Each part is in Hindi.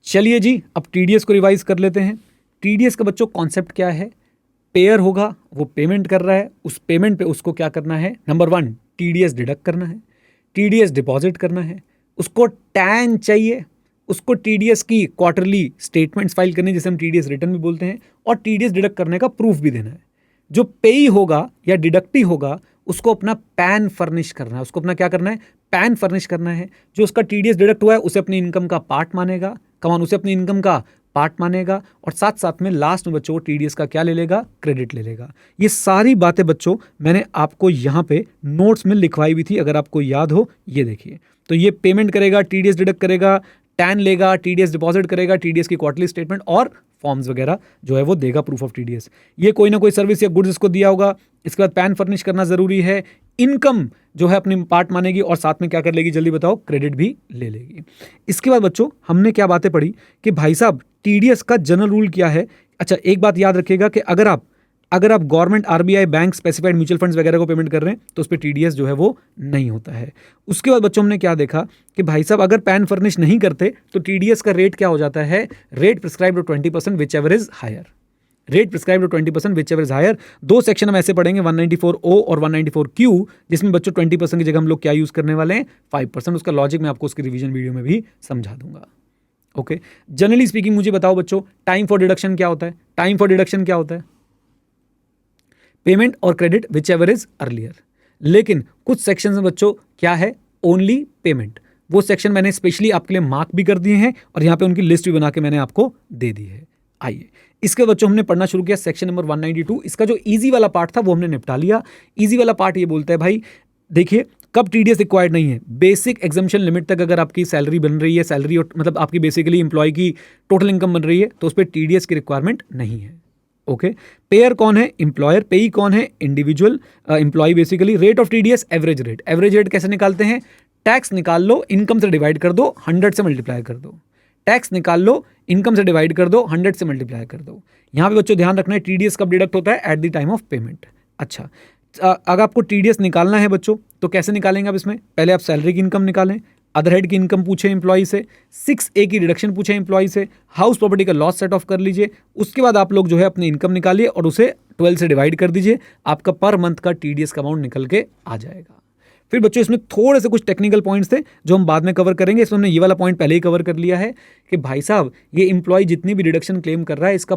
चलिए जी, अब टीडीएस को रिवाइज कर लेते हैं। टीडीएस का बच्चों कॉन्सेप्ट क्या है? पेयर होगा, वो पेमेंट कर रहा है, उस पेमेंट पे उसको क्या करना है? नंबर 1 टीडीएस डिडक्ट करना है, टीडीएस डिपॉजिट करना है, उसको टैन चाहिए, उसको टीडीएस की क्वार्टरली स्टेटमेंट्स फाइल करनी है जिसे हम टीडीएस रिटर्न भी बोलते हैं, और टीडीएस डिडक्ट करने का प्रूफ भी देना है। जो पेई होगा या डिडक्टी होगा उसको अपना पैन फर्निश करना है, उसको अपना क्या करना है? पैन फर्निश करना है। जो उसका टीडीएस डिडक्ट हुआ है उसे अपनी इनकम का पार्ट मानेगा, कमान उसे अपनी इनकम का पार्ट मानेगा, और साथ साथ में लास्ट में बच्चों टीडीएस का क्या ले लेगा? क्रेडिट ले लेगा। ये सारी बातें बच्चों मैंने आपको यहाँ पे नोट्स में लिखवाई भी थी, अगर आपको याद हो। ये देखिए, तो ये पेमेंट करेगा, टीडीएस डिडक्ट करेगा, टैन लेगा, टीडीएस डिपॉजिट करेगा, टीडीएस की क्वार्टरली स्टेटमेंट और फॉर्म्स वगैरह जो है वो देगा, प्रूफ ऑफ टीडीएस। ये कोई ना कोई सर्विस या गुड्स इसको दिया होगा। इसके बाद पैन फर्निश करना जरूरी है, इनकम जो है अपनी पार्ट मानेगी, और साथ में क्या कर लेगी? जल्दी बताओ, क्रेडिट भी ले लेगी। इसके बाद बच्चों हमने क्या बातें पढ़ी कि भाई साहब टीडीएस का जनरल रूल क्या है। अच्छा, एक बात याद रखिएगा कि अगर आप government, RBI, bank, specified mutual funds वगैरह को पेमेंट कर रहे हैं तो उस पर टीडीएस जो है वो नहीं होता है। उसके बाद बच्चों हमने क्या देखा कि भाई साहब अगर पैन फर्निश नहीं करते तो टीडीएस का रेट क्या हो जाता है? Rate prescribed 20% whichever is higher. Rate prescribed 20% whichever is higher. दो सेक्शन हम ऐसे पढ़ेंगे, 194O और 194Q, जिसमें बच्चों 20% की जगह हम लोग क्या यूज करने वाले हैं? 5%। उसका लॉजिक मैं आपको उसकी रिवीजन वीडियो में भी समझा दूंगा। ओके, जनरली स्पीकिंग मुझे बताओ बच्चों, टाइम फॉर डिडक्शन क्या होता है? टाइम फॉर डिडक्शन क्या होता है? पेमेंट और credit whichever is earlier. लेकिन कुछ सेक्शन में बच्चों क्या है? Only payment. वो सेक्शन मैंने स्पेशली आपके लिए मार्क भी कर दिए हैं और यहां पे उनकी लिस्ट भी बना के मैंने आपको दे दी है। आइए, इसके बच्चों हमने पढ़ना शुरू किया सेक्शन नंबर 192। इसका जो इजी वाला पार्ट था वो हमने निपटा लिया। इजी वाला पार्ट ये बोलता है भाई देखिए, कब टीडीएस रिक्वायर्ड नहीं है? बेसिक एग्जम्पशन लिमिट तक अगर आपकी सैलरी बन रही है, सैलरी मतलब आपकी बेसिकली इंप्लॉय की टोटल इनकम बन रही है, तो उस पर टीडीएस की रिक्वायरमेंट नहीं है। ओके, पेयर कौन है? इंप्लॉयर। पेई कौन है? Individual employee basically. Rate of TDS average rate. Average rate कैसे निकालते हैं? टैक्स निकाल लो, इनकम से डिवाइड कर दो, 100 से मल्टीप्लाई कर दो। टैक्स निकाल लो, इनकम से डिवाइड कर दो, 100 से मल्टीप्लाई कर दो। यहां पे बच्चों ध्यान रखना है टीडीएस कब डिडक्ट होता है? Eight the time of payment. अच्छा, अगर आपको टीडीएस निकालना है बच्चों तो कैसे निकालेंगे आप इसमें? पहले आप सैलरी की इनकम निकालें, अदर हेड की इनकम पूछे एम्प्लॉय से, 6A की डिडक्शन पूछे एम्प्लॉय से, हाउस प्रॉपर्टी का लॉस सेट ऑफ कर लीजिए। उसके बाद आप लोग जो है अपनी इनकम निकालिए और उसे 12 से डिवाइड कर दीजिए। आपका पर मंथ का टीडीएस का अमाउंट निकल के आ जाएगा। फिर बच्चों इसमें थोड़े से कुछ टेक्निकल पॉइंट्स थे जो हम बाद में कवर करेंगे। इसमें हमने ये वाला पॉइंट पहले ही कवर कर लिया है कि भाई साहब ये इंप्लॉय जितनी भी डिडक्शन क्लेम कर रहा है इसका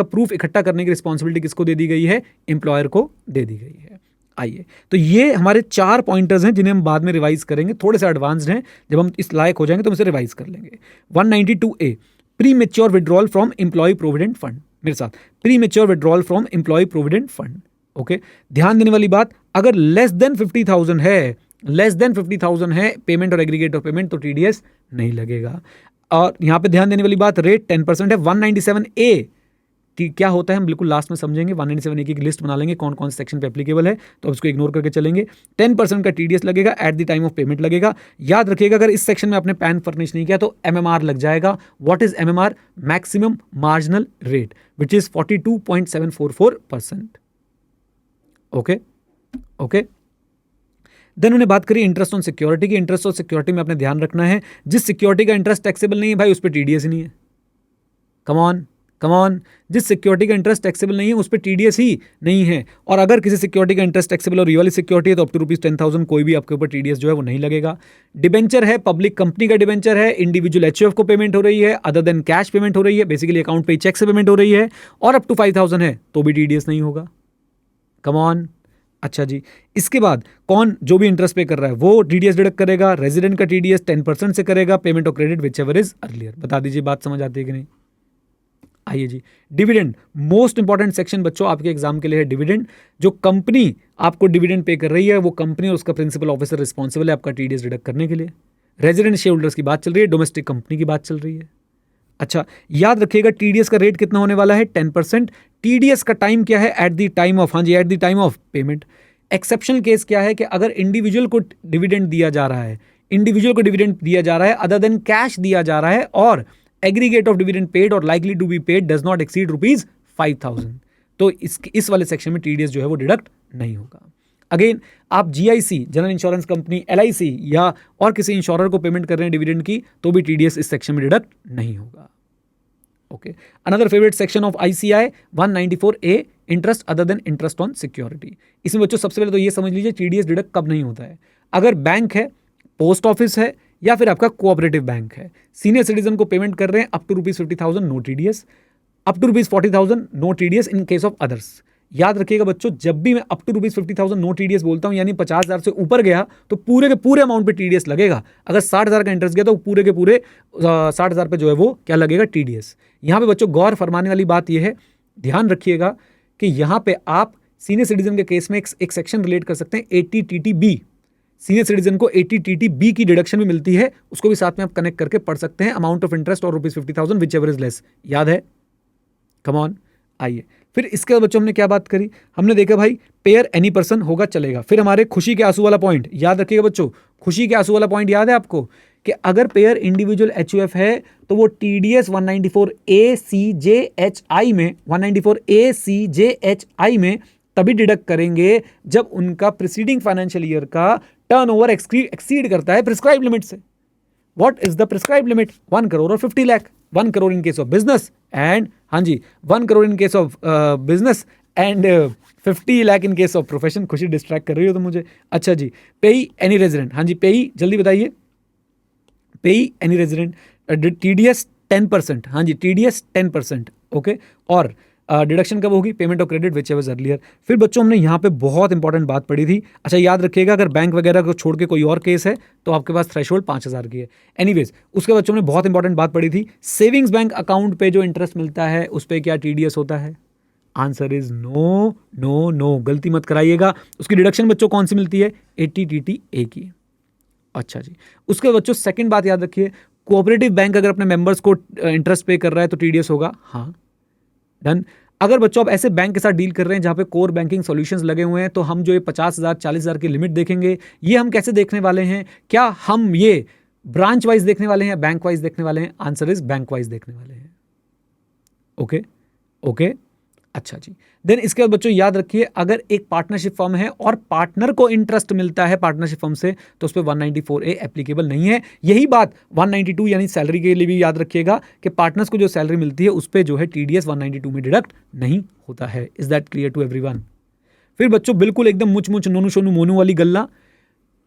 प्रूफ इकट्ठा करने की रिस्पॉन्सिबिलिटी किसको दे दी गई है? एम्प्लॉयर को दे दी गई है। आइए, तो ये हमारे 4 पॉइंटर्स हैं जिन्हें हम बाद में रिवाइज करेंगे। थोड़े से एडवांस्ड हैं, जब हम इस लायक हो जाएंगे तो हम इसे रिवाइज कर लेंगे। 192A pre mature withdrawal from employ provident fund. मेरे साथ, pre mature withdrawal from employ provident fund. Okay, ध्यान देने वाली बात, अगर लेस देन 50,000 है पेमेंट और एग्रीगेट ऑफ पेमेंट तो टीडीएस नहीं लगेगा। और यहां पे ध्यान देने वाली बात, रेट 10% है। 197A क्या होता है हम बिल्कुल लास्ट में समझेंगे। 197A की लिस्ट बना लेंगे कौन कौन से सेक्शन पे एप्लीकेबल है, तो उसको इग्नोर करके चलेंगे। 10% का टीडीएस लगेगा, eight the time of payment लगेगा। याद रखिएगा अगर इस सेक्शन में आपने पैन फर्निश नहीं किया तो एमएमआर लग जाएगा। What is MMR? Maximum marginal rate, which is 42.744%। Okay okay, then उन्हें बात करी इंटरेस्ट ऑन सिक्योरिटी की। इंटरेस्ट ऑन सिक्योरिटी में आपने ध्यान रखना है जिस सिक्योरिटी का इंटरेस्ट टैक्सेबल नहीं है भाई उस पर टीडीएस ही नहीं है। कम ऑन, जिस सिक्योरिटी का इंटरेस्ट टैक्सेबल नहीं है उस पर टीडीएस ही नहीं है। और अगर किसी सिक्योरिटी का इंटरेस्ट टैक्सेबल और ये वाली सिक्योरिटी है तो अप टू ₹10,000 कोई भी आपके ऊपर टीडीएस जो है वो नहीं लगेगा। डिबेंचर है, पब्लिक कंपनी का डिबेंचर है, इंडिविजुअल एचयूएफ को पेमेंट हो रही है, अदर देन कैश पेमेंट हो रही है, बेसिकली अकाउंट पे चेक से पेमेंट हो रही है, और अप टू 5,000 है तो भी टीडीएस नहीं होगा। Come on. अच्छा जी, इसके बाद कौन जो भी इंटरेस्ट पे कर रहा है वो टीडीएस डिडक्ट करेगा। रेजिडेंट का टीडीएस 10% से करेगा। Payment of credit whichever is earlier. बता दीजिए बात समझ आती है कि नहीं? आइए जी, डिविडेंड मोस्ट इंपॉर्टेंट सेक्शन बच्चों आपके एग्जाम के लिए है। डिविडेंड, जो कंपनी आपको डिविडेंड पे कर रही है वो कंपनी और उसका प्रिंसिपल ऑफिसर रिस्पॉन्सिबल है आपका टीडीएस डिडक्ट करने के लिए। रेजिडेंट शेयर होल्डर्स की बात चल रही है, डोमेस्टिक कंपनी की बात चल रही है। अच्छा, याद रखिएगा टीडीएस का रेट कितना होने वाला है? 10%। टीडीएस का टाइम क्या है? एट द टाइम ऑफ, हाँ जी, at the time of payment. Exceptional case क्या है कि अगर इंडिविजुअल को डिविडेंड दिया जा रहा है, अदर देन कैश दिया जा रहा है, और एग्रीगेट ऑफ डिविडेंड पेड और likely to be paid does not exceed ₹5,000, तो इस वाले सेक्शन में टीडीएस जो है वो डिडक्ट नहीं होगा। अगेन आप GIC, general insurance company, LIC या और किसी इंश्योरर को पेमेंट कर रहे हैं डिविडेंड की, तो भी टीडीएस इस सेक्शन में डिडक्ट नहीं होगा। Okay, another favourite section of ICI 194A, interest other than interest on security. इसमें बच्चों सबसे पहले तो ये समझ लीजिए टीडीएस डिडक्ट कब नहीं होता है। अगर बैंक है, पोस्ट ऑफिस है, या फिर आपका कोऑपरेटिव बैंक है, सीनियर सिटीजन को पेमेंट कर रहे हैं up to ₹50,000 no TDS, up to ₹40,000 no TDS in case of others. याद रखिएगा बच्चों, जब भी मैं अप टू ₹50,000 नो टीडीएस बोलता हूं, यानी 50,000 से ऊपर गया तो पूरे के पूरे अमाउंट पे टीडीएस लगेगा। अगर 60,000 का इंटरेस्ट गया तो पूरे के पूरे 60,000 पे जो है वो क्या लगेगा, टीडीएस। यहां पे बच्चों गौर फरमाने वाली बात यह है, ध्यान रखिएगा कि यहां पे आप सीनियर सिटीजन के केस में एक सेक्शन रिलेट कर सकते हैं 80TTB। सीनियर सिटीजन को 80TTB की डिडक्शन भी मिलती है, उसको भी साथ में आप कनेक्ट करके पढ़ सकते हैं। अमाउंट ऑफ इंटरेस्ट और ₹50,000 विच एवर इज लेस। याद है? कम ऑन, आइए फिर इसके बाद बच्चों हमने क्या बात करी, हमने देखा भाई पेयर एनी पर्सन होगा चलेगा। फिर हमारे खुशी के आंसू वाला पॉइंट याद रखिएगा बच्चों, खुशी के आंसू वाला पॉइंट याद है आपको कि अगर पेयर इंडिविजुअल एचयूएफ है तो वो टीडीएस 194A में 194A में तभी डिडक्ट करेंगे जब उनका प्रीसीडिंग फाइनेंशियल ईयर का टर्नओवर एक्सीड करता है प्रिस्क्राइब लिमिट से। What is the prescribe limit? 1 crore और 50 लाख। 1 करोड़ इन केस ऑफ बिजनेस एंड, हाँ जी, 1 करोड़ इन case of business and 50 lakh in case of profession. खुशी डिस्ट्रैक्ट कर रही हो तो मुझे। अच्छा जी, पेई एनी रेजिडेंट, हाँ जी पेई, जल्दी बताइए, पेई एनी रेजिडेंट, टीडीएस 10%, हाँ जी टीडीएस 10%। ओके, और डिडक्शन कब होगी? Payment of credit whichever earlier. फिर बच्चों हमने यहाँ पे बहुत इंपॉर्टेंट बात पढ़ी थी। अच्छा याद रखिएगा, अगर बैंक वगैरह को छोड़ के कोई और केस है तो आपके पास थ्रेशोल्ड 5,000 की है। एनीवेज, उसके बच्चों ने बहुत इंपॉर्टेंट बात पढ़ी थी, सेविंग्स बैंक अकाउंट पे जो इंटरेस्ट मिलता है उस पर क्या टीडीएस होता है? Answer is no no no, गलती मत कराइएगा। उसकी डिडक्शन बच्चों कौन सी मिलती है? 80TTA की। अच्छा जी, उसके बच्चों सेकंड बात याद रखिए, कोऑपरेटिव बैंक अगर अपने मेंबर्स को इंटरेस्ट पे कर रहा है तो टीडीएस होगा। हाँ, डन। अगर बच्चों आप ऐसे बैंक के साथ डील कर रहे हैं जहां पे कोर बैंकिंग सॉल्यूशंस लगे हुए हैं तो हम जो ये 50,000 40,000 की लिमिट देखेंगे, ये हम कैसे देखने वाले हैं? क्या हम ये ब्रांच वाइज देखने वाले हैं या बैंक वाइज देखने वाले हैं? आंसर इज बैंक वाइज देखने वाले हैं। ओके ओके, अच्छा जी। देन इसके बाद बच्चों याद रखिए, अगर एक पार्टनरशिप फर्म है और पार्टनर को इंटरेस्ट मिलता है पार्टनरशिप फर्म से तो उस पर 194A एप्लीकेबल नहीं है। यही बात 192 यानी सैलरी के लिए भी याद रखिएगा कि पार्टनर्स को जो सैलरी मिलती है उस पर जो है टीडीएस 192 में डिडक्ट नहीं होता है। Is that clear to everyone? फिर बच्चों बिल्कुल एकदम मुच मुच नोनू सोनू मोनू वाली गल्ला,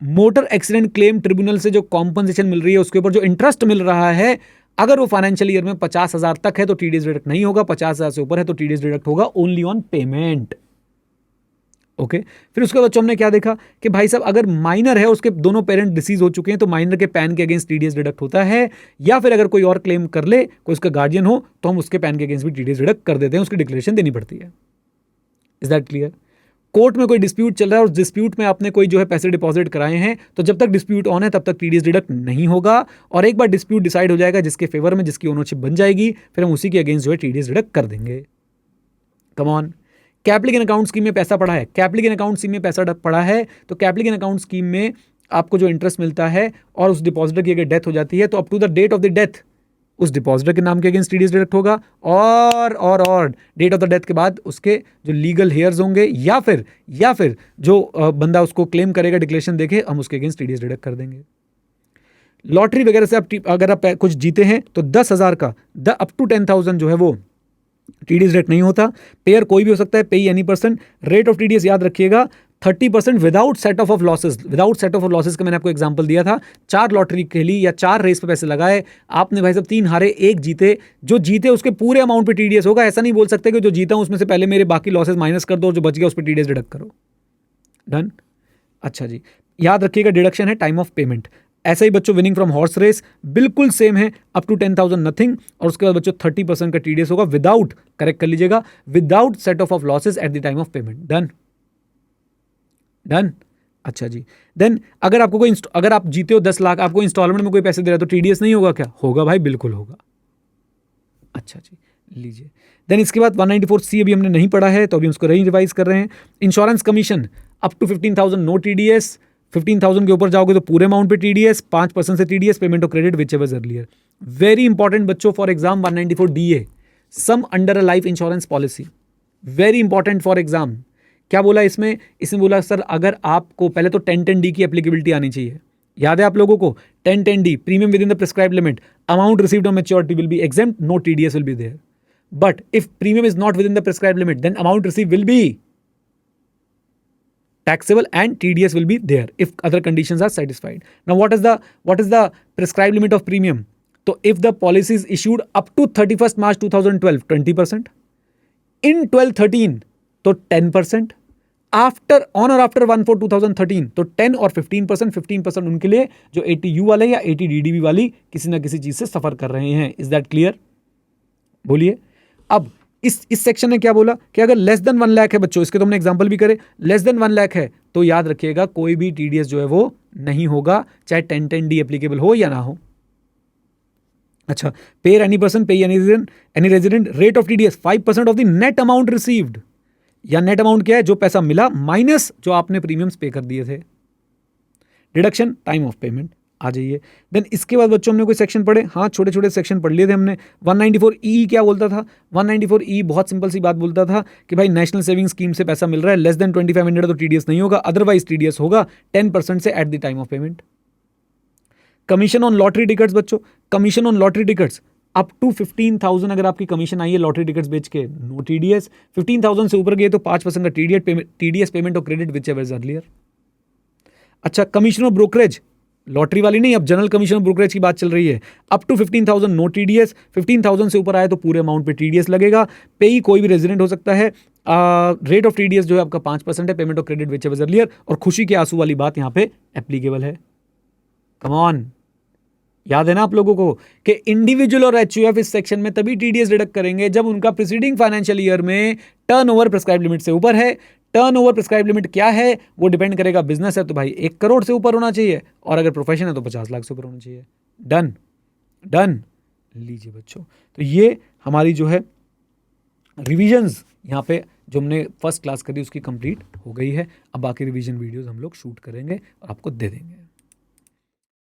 मोटर एक्सीडेंट क्लेम ट्रिब्यूनल से जो कॉम्पनसेशन मिल रही है उसके ऊपर जो इंटरेस्ट मिल रहा है, अगर वो फाइनेंशियल ईयर में 50,000 तक है तो टीडीएस डिडक्ट नहीं होगा, 50,000 से ऊपर है तो टीडीएस डिडक्ट होगा ओनली ऑन पेमेंट। ओके, फिर उसके बाद हमने क्या देखा कि भाई साहब अगर माइनर है, उसके दोनों पेरेंट डिसीज हो चुके हैं तो माइनर के पैन के अगेंस्ट टीडीएस डिडक्ट होता है, या फिर अगर कोई और क्लेम कर ले, कोई उसका गार्जियन हो, तो हम उसके पैन के अगेंस्ट भी टीडीएस डिडक्ट कर देते हैं, उसकी डिक्लेरेशन देनी पड़ती है। Is that clear? कोर्ट में कोई डिस्प्यूट चल रहा है और डिस्प्यूट में आपने कोई जो है पैसे डिपॉजिट कराए हैं तो जब तक डिस्प्यूट ऑन है तब तक टीडीएस डिडक्ट नहीं होगा, और एक बार डिस्प्यूट डिसाइड हो जाएगा जिसके फेवर में, जिसकी ओनरशिप बन जाएगी, फिर हम उसी के अगेंस्ट जो है टीडीएस डिडक्ट कर देंगे। Come on, capital account scheme में पैसा पड़ा है, कैपिटल अकाउंट स्कीम में पैसा पड़ा है तो कैपिटल अकाउंट स्कीम में आपको जो इंटरेस्ट मिलता है और उस डिपॉजिटर की अगर डेथ हो जाती है तो up to the date of the death उस डिपॉजिटर के नाम के अगेंस्ट टीडीएस डिडक्ट होगा, और डेट ऑफ द डेथ के बाद उसके जो लीगल हेयर्स होंगे या फिर जो बंदा उसको क्लेम करेगा डिक्लेरेशन देके, हम उसके अगेंस्ट टीडीएस डिडक्ट कर देंगे। लॉटरी वगैरह से अगर आप कुछ जीते हैं तो 10,000 का अप टू 10,000 जो है वो टीडीएस डिडक्ट नहीं होता। पेयर कोई भी हो सकता है, पेई any person. Rate of TDS याद रखिएगा 30% without set of losses. Without set of losses का मैंने आपको एग्जांपल दिया था, 4 लॉटरी खेली या 4 रेस पे पैसे लगाए, आपने भाई साहब 3 हारे 1 जीते, जो जीते उसके पूरे अमाउंट पे टीडीएस होगा। ऐसा नहीं बोल सकते कि जो जीता हूं उसमें से पहले मेरे बाकी लॉसेस माइनस कर दो और जो बच गया उस पर टीडीएस डिडक्ट करो। डन? अच्छा जी, याद रखिएगा डिडक्शन है टाइम ऑफ पेमेंट। ऐसा ही बच्चों विनिंग फ्रॉम हॉर्स रेस बिल्कुल सेम है, अप टू 10,000 नथिंग, और उसके बाद बच्चों 30% का टीडीएस होगा विदाउट, करेक्ट कर लीजिएगा, without set of losses eight the time of payment. Done? Done? अच्छा जी। देन अगर आपको अगर आप जीते हो 10 लाख, आपको इंस्टॉलमेंट में कोई पैसे दे रहा है तो टीडीएस नहीं होगा क्या? होगा भाई, बिल्कुल होगा। अच्छा जी, लीजिए। देन इसके बाद 194C अभी हमने नहीं पढ़ा है तो अभी उसको रिवाइज कर रहे हैं। Insurance commission up to 15,000 no TDS, 15,000 के ऊपर जाओगे तो पूरे अमाउंट पे टीडीएस, 5% से TDS, payment of credit whichever earlier. Very important बच्चों for exam 194DA, sum under a life insurance policy, very important for exam, क्या बोला इसमें बोला सर अगर आपको पहले तो 10(10)D की एप्लीकेबिलिटी आनी चाहिए, याद है आप लोगों को 10(10)D, premium within the prescribed limit, amount received on maturity will be exempt, no TDS will be there. But if premium is not within the prescribed limit, then amount received will be taxable and TDS will be there if other conditions are satisfied. Now, what is the prescribed limit of premium? So, if the policy is issued up to 31st March 2012, 20%. In 12/13, तो 10%. आफ्टर ऑन और आफ्टर 1/4/2013 तो 10 और 15%. 15% उनके लिए जो 80U वाले या 80DDB वाली किसी ना किसी चीज से सफर कर रहे हैं. Is that clear? बोलिए. अब इस सेक्शन ने क्या बोला कि अगर लेस देन 1 लाख है बच्चों, इसके तो हमने एग्जांपल भी करे, लेस देन 1 लाख है तो याद रखिएगा कोई भी TDS जो है वो नहीं होगा, चाहे 10(10)D एप्लीकेबल हो या ना हो. अच्छा, पेयर एनी पर्सन पे any resident rate of TDS 5% of the net amount received, या नेट अमाउंट क्या है, जो पैसा मिला माइनस जो आपने प्रीमियम्स पे कर दिए थे. Deduction time of payment. आ जाइए. देन इसके बाद बच्चों हमने कोई सेक्शन पढ़े, हाँ छोटे छोटे सेक्शन पढ़ लिए थे हमने. 194E क्या बोलता था? 194E बहुत सिंपल सी बात बोलता था कि भाई नेशनल सेविंग स्कीम से पैसा मिल रहा है, लेस देन 2500 तो TDS नहीं होगा, अदरवाइज TDS होगा 10% से at the time of payment. Commission on lottery tickets बच्चों, commission on lottery tickets up to 15,000 अगर आपकी कमीशन आई है लॉटरी टिकट्स बेच के, नो TDS. 15,000 से ऊपर गए तो 5% का TDS पेमेंट और credit whichever is earlier. अच्छा, कमीशन ऑफ ब्रोकरेज, लॉटरी वाली नहीं, अब जनरल कमीशन ऑफ ब्रोकरेज की बात चल रही है. Up to 15,000 no TDS. 15,000 से ऊपर आए तो पूरे अमाउंट पे TDS लगेगा. पेई कोई भी रेजिडेंट हो सकता है. रेट ऑफ TDS जो है आपका 5% है, payment of credit whichever is earlier. और खुशी के आंसू वाली बात यहाँ पे एप्लीकेबल है. कम ऑन, याद है ना आप लोगों को कि इंडिविजुअल और HUF इस सेक्शन में तभी TDS डिडक्ट करेंगे जब उनका प्रीसीडिंग फाइनेंशियल ईयर में टर्नओवर प्रिस्क्राइब्ड लिमिट से ऊपर है. टर्नओवर प्रिस्क्राइब्ड लिमिट क्या है वो डिपेंड करेगा. बिजनेस है तो भाई 1 करोड़ से ऊपर होना चाहिए, और अगर प्रोफेशन है तो 50 लाख से ऊपर होना चाहिए. Done done. लीजिए बच्चों, तो ये हमारी जो है रिविजन्स यहाँ पे जो हमने फर्स्ट क्लास करी उसकी कंप्लीट हो गई है. अब बाकी रिवीजन वीडियोस हम लोग शूट करेंगे और आपको दे देंगे.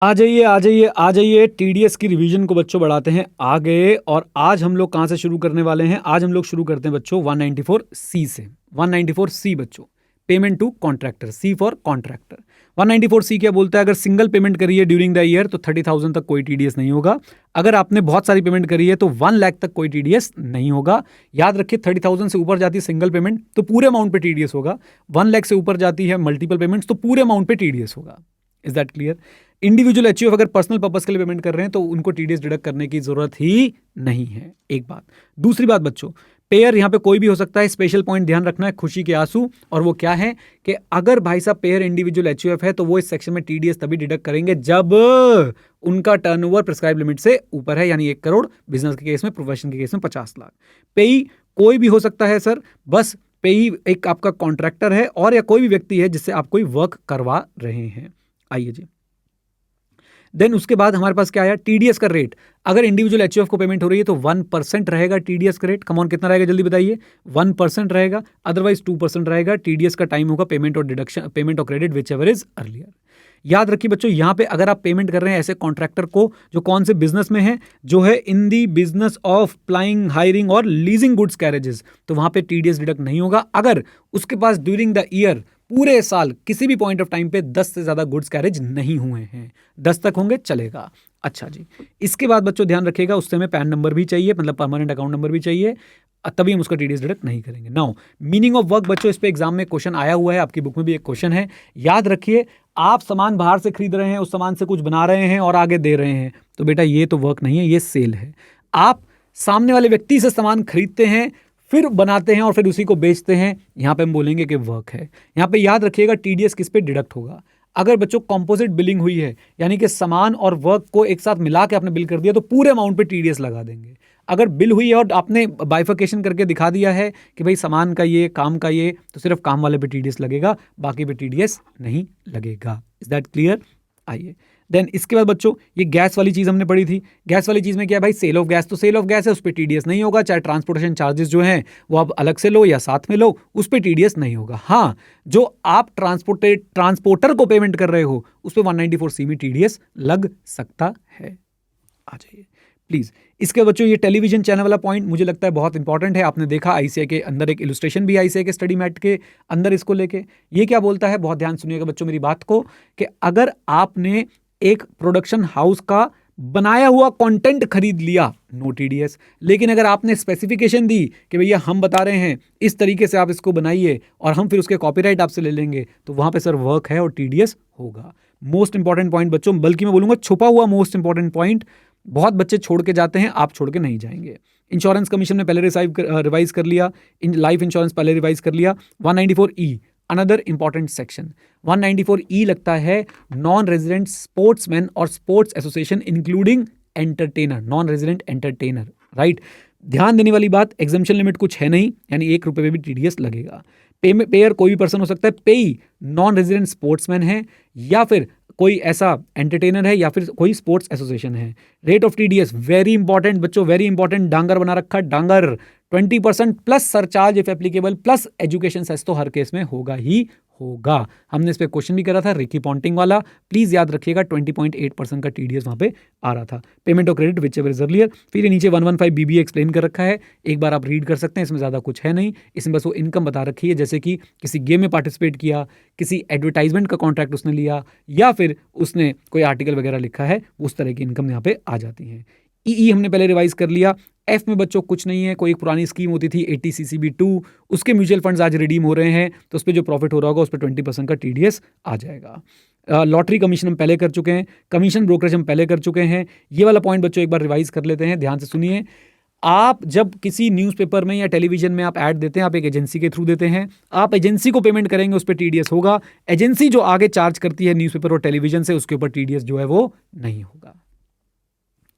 आ जाइए TDS की रिवीजन को बच्चों बढ़ाते हैं आगे. और आज हम लोग कहाँ से शुरू करने वाले हैं? आज हम लोग शुरू करते हैं बच्चों 194C से. 194C बच्चों, payment to contractor, C for contractor. 194C क्या बोलता है? अगर सिंगल पेमेंट करी है ड्यूरिंग द ईयर तो 30,000 तक कोई TDS नहीं होगा. अगर आपने बहुत सारी पेमेंट करी है तो 1 लाख तक कोई TDS नहीं होगा. याद रखिए 30,000 से ऊपर जाती है सिंगल पेमेंट तो पूरे अमाउंट पे TDS होगा. 1 लाख से ऊपर जाती है मल्टीपल पेमेंट्स तो पूरे अमाउंट पे TDS होगा. Is that clear? Individual HUF अगर पर्सनल पर्पस के लिए पेमेंट कर रहे हैं तो उनको TDS डिडक्ट करने की जरूरत ही नहीं है. एक बात. दूसरी बात बच्चों, पेयर यहाँ पे कोई भी हो सकता है. स्पेशल पॉइंट ध्यान रखना है, खुशी के आंसू. और वो क्या है कि अगर भाई साहब पेयर इंडिविजुअल HUF है तो वो इस सेक्शन में TDS तभी डिडक्ट करेंगे जब उनका टर्नओवर प्रिस्क्राइब लिमिट से ऊपर है, यानी 1 करोड़, बिजनेस के केस में, प्रोफेशन के केस में 50 लाख. पेई कोई भी हो सकता है सर, बस पेई एक आपका कॉन्ट्रैक्टर है और या कोई भी व्यक्ति है जिससे आप कोई वर्क करवा रहे हैं. आइए जी. देन उसके बाद हमारे पास क्या आया? TDS का रेट. अगर इंडिविजुअल HUF को पेमेंट हो रही है तो 1% रहेगा TDS का रेट. कमॉन, कितना रहेगा जल्दी बताइए? 1% रहेगा, अदरवाइज 2% रहेगा. TDS का टाइम होगा पेमेंट और डिडक्शन, पेमेंट और credit whichever is earlier. याद रखिए बच्चों, यहाँ पे अगर आप पेमेंट कर रहे हैं ऐसे कॉन्ट्रैक्टर को जो कौन से बिजनेस में है, जो है इन दी बिजनेस ऑफ प्लाइंग, हायरिंग और लीजिंग गुड्स कैरेजेस, तो वहां पे TDS डिडक्ट नहीं होगा. अगर उसके पास ड्यूरिंग द ईयर, पूरे साल, किसी भी पॉइंट ऑफ टाइम पे 10 से ज्यादा गुड्स कैरेज नहीं हुए हैं, 10 तक होंगे चलेगा. अच्छा जी. इसके बाद बच्चों ध्यान रखिएगा, उससे हमें पैन नंबर भी चाहिए, मतलब परमानेंट अकाउंट नंबर भी चाहिए, तभी हम उसका TDS डिडक्ट नहीं करेंगे. नाउ मीनिंग ऑफ वर्क बच्चों, इस पे एग्जाम में क्वेश्चन आया हुआ है, आपकी बुक में भी एक क्वेश्चन है. याद रखिए, आप सामान बाहर से खरीद रहे हैं, उस सामान से कुछ बना रहे हैं और आगे दे रहे हैं, तो बेटा ये तो वर्क नहीं है, ये सेल है. आप सामने वाले व्यक्ति से सामान खरीदते हैं, फिर बनाते हैं और फिर उसी को बेचते हैं, यहां पे हम बोलेंगे कि वर्क है. यहां पे याद रखिएगा TDS किस पे डिडक्ट होगा? अगर बच्चों कंपोजिट बिलिंग हुई है, यानी कि सामान और वर्क को एक साथ मिला के आपने बिल कर दिया, तो पूरे अमाउंट पे TDS लगा देंगे. अगर बिल हुई है और आपने बाइफिकेशन करके दिखा दिया है कि भाई सामान का ये, काम का ये, तो सिर्फ काम वाले पे TDS लगेगा, बाकी पे TDS नहीं लगेगा. Is that clear? आइए. देन इसके बाद बच्चों ये गैस वाली चीज हमने पढ़ी थी. गैस वाली चीज में क्या है भाई? Sale of gas. तो सेल ऑफ गैस है, उस पर TDS नहीं होगा, चाहे ट्रांसपोर्टेशन चार्जेस जो हैं वो आप अलग से लो या साथ में लो, उस पर TDS नहीं होगा. हाँ, जो आप ट्रांसपोर्टर को पेमेंट कर रहे हो उस पर 194C में TDS लग सकता है. आ जाइए. प्लीज़। इसके बच्चों ये टेलीविजन चैनल वाला पॉइंट मुझे लगता है बहुत इंपॉर्टेंट है। आपने देखा आईसीआई के अंदर एक इलस्ट्रेशन भी आईसीआई के स्टडी मैट के अंदर इसको लेके, ये क्या बोलता है, बहुत ध्यान सुनिएगा बच्चों मेरी बात को, कि अगर आपने एक प्रोडक्शन हाउस का बनाया हुआ कंटेंट खरीद लिया, नो टीडीएस। लेकिन अगर आपने स्पेसिफिकेशन दी कि भैया हम बता रहे हैं इस तरीके से आप इसको बनाइए और हम फिर उसके कॉपीराइट आपसे ले लेंगे, तो वहां पे सर वर्क है और टीडीएस होगा। मोस्ट इंपॉर्टेंट पॉइंट बच्चों, बल्कि मैं बोलूंगा छुपा हुआ मोस्ट इंपॉर्टेंट पॉइंट, बहुत बच्चे छोड़ के जाते हैं, आप छोड़ के नहीं जाएंगे। इंश्योरेंस कमीशन ने पहले रिवाइज कर लिया, लाइफ इंश्योरेंस पहले रिवाइज कर लिया। 194E another important section. 194E लगता है नॉन रेजिडेंट स्पोर्ट्समैन और sports association including entertainer, non resident entertainer, right. ध्यान देने वाली बात, एग्जाम्पशन लिमिट कुछ है नहीं, यानी ₹1 पे भी टीडीएस लगेगा। पेयर कोई भी पर्सन हो सकता है, पेई नॉन रेजिडेंट स्पोर्ट्समैन है या फिर कोई ऐसा एंटरटेनर है या फिर कोई स्पोर्ट्स एसोसिएशन है। Rate of TDS very important बच्चों, वेरी इंपॉर्टेंट, डांगर बना रखा, डांगर 20% plus surcharge if applicable plus education cess तो हर केस में होगा ही होगा। हमने इस पे क्वेश्चन भी करा था रिकी पॉन्टिंग वाला, प्लीज याद रखिएगा 20.8% का टीडीएस वहां पे आ रहा था। Payment of credit whichever is earlier, फिर नीचे 115 बीबीए एक्सप्लेन कर रखा है, एक बार आप रीड कर सकते हैं, इसमें ज्यादा कुछ है नहीं, इसमें बस वो इनकम बता रखी है, जैसे कि किसी गेम में पार्टिसिपेट किया, किसी एडवर्टाइजमेंट का कॉन्ट्रैक्ट उसने लिया या फिर उसने कोई आर्टिकल वगैरह लिखा है, उस तरह की इनकम यहाँ पे आ जाती है। ई हमने पहले रिवाइज कर लिया। एफ में बच्चों कुछ नहीं है, कोई एक पुरानी स्कीम होती थी 80CCB2, उसके म्यूचुअल फंड्स आज रिडीम हो रहे हैं, तो उस पर जो प्रॉफिट हो रहा होगा उस पर 20% का टीडीएस आ जाएगा। लॉटरी कमीशन हम पहले कर चुके हैं, कमीशन ब्रोकरेज हम पहले कर चुके हैं। ये वाला पॉइंट बच्चों एक बार रिवाइज कर लेते हैं, ध्यान से सुनिए। आप जब किसी न्यूज़पेपर में या टेलीविजन में आप ऐड देते हैं, आप एक एजेंसी के थ्रू देते हैं, आप एजेंसी को पेमेंट करेंगे, उस पर टीडीएस होगा। एजेंसी जो आगे चार्ज करती है न्यूज़पेपर और टेलीविजन से, उसके ऊपर टीडीएस जो है वो नहीं होगा।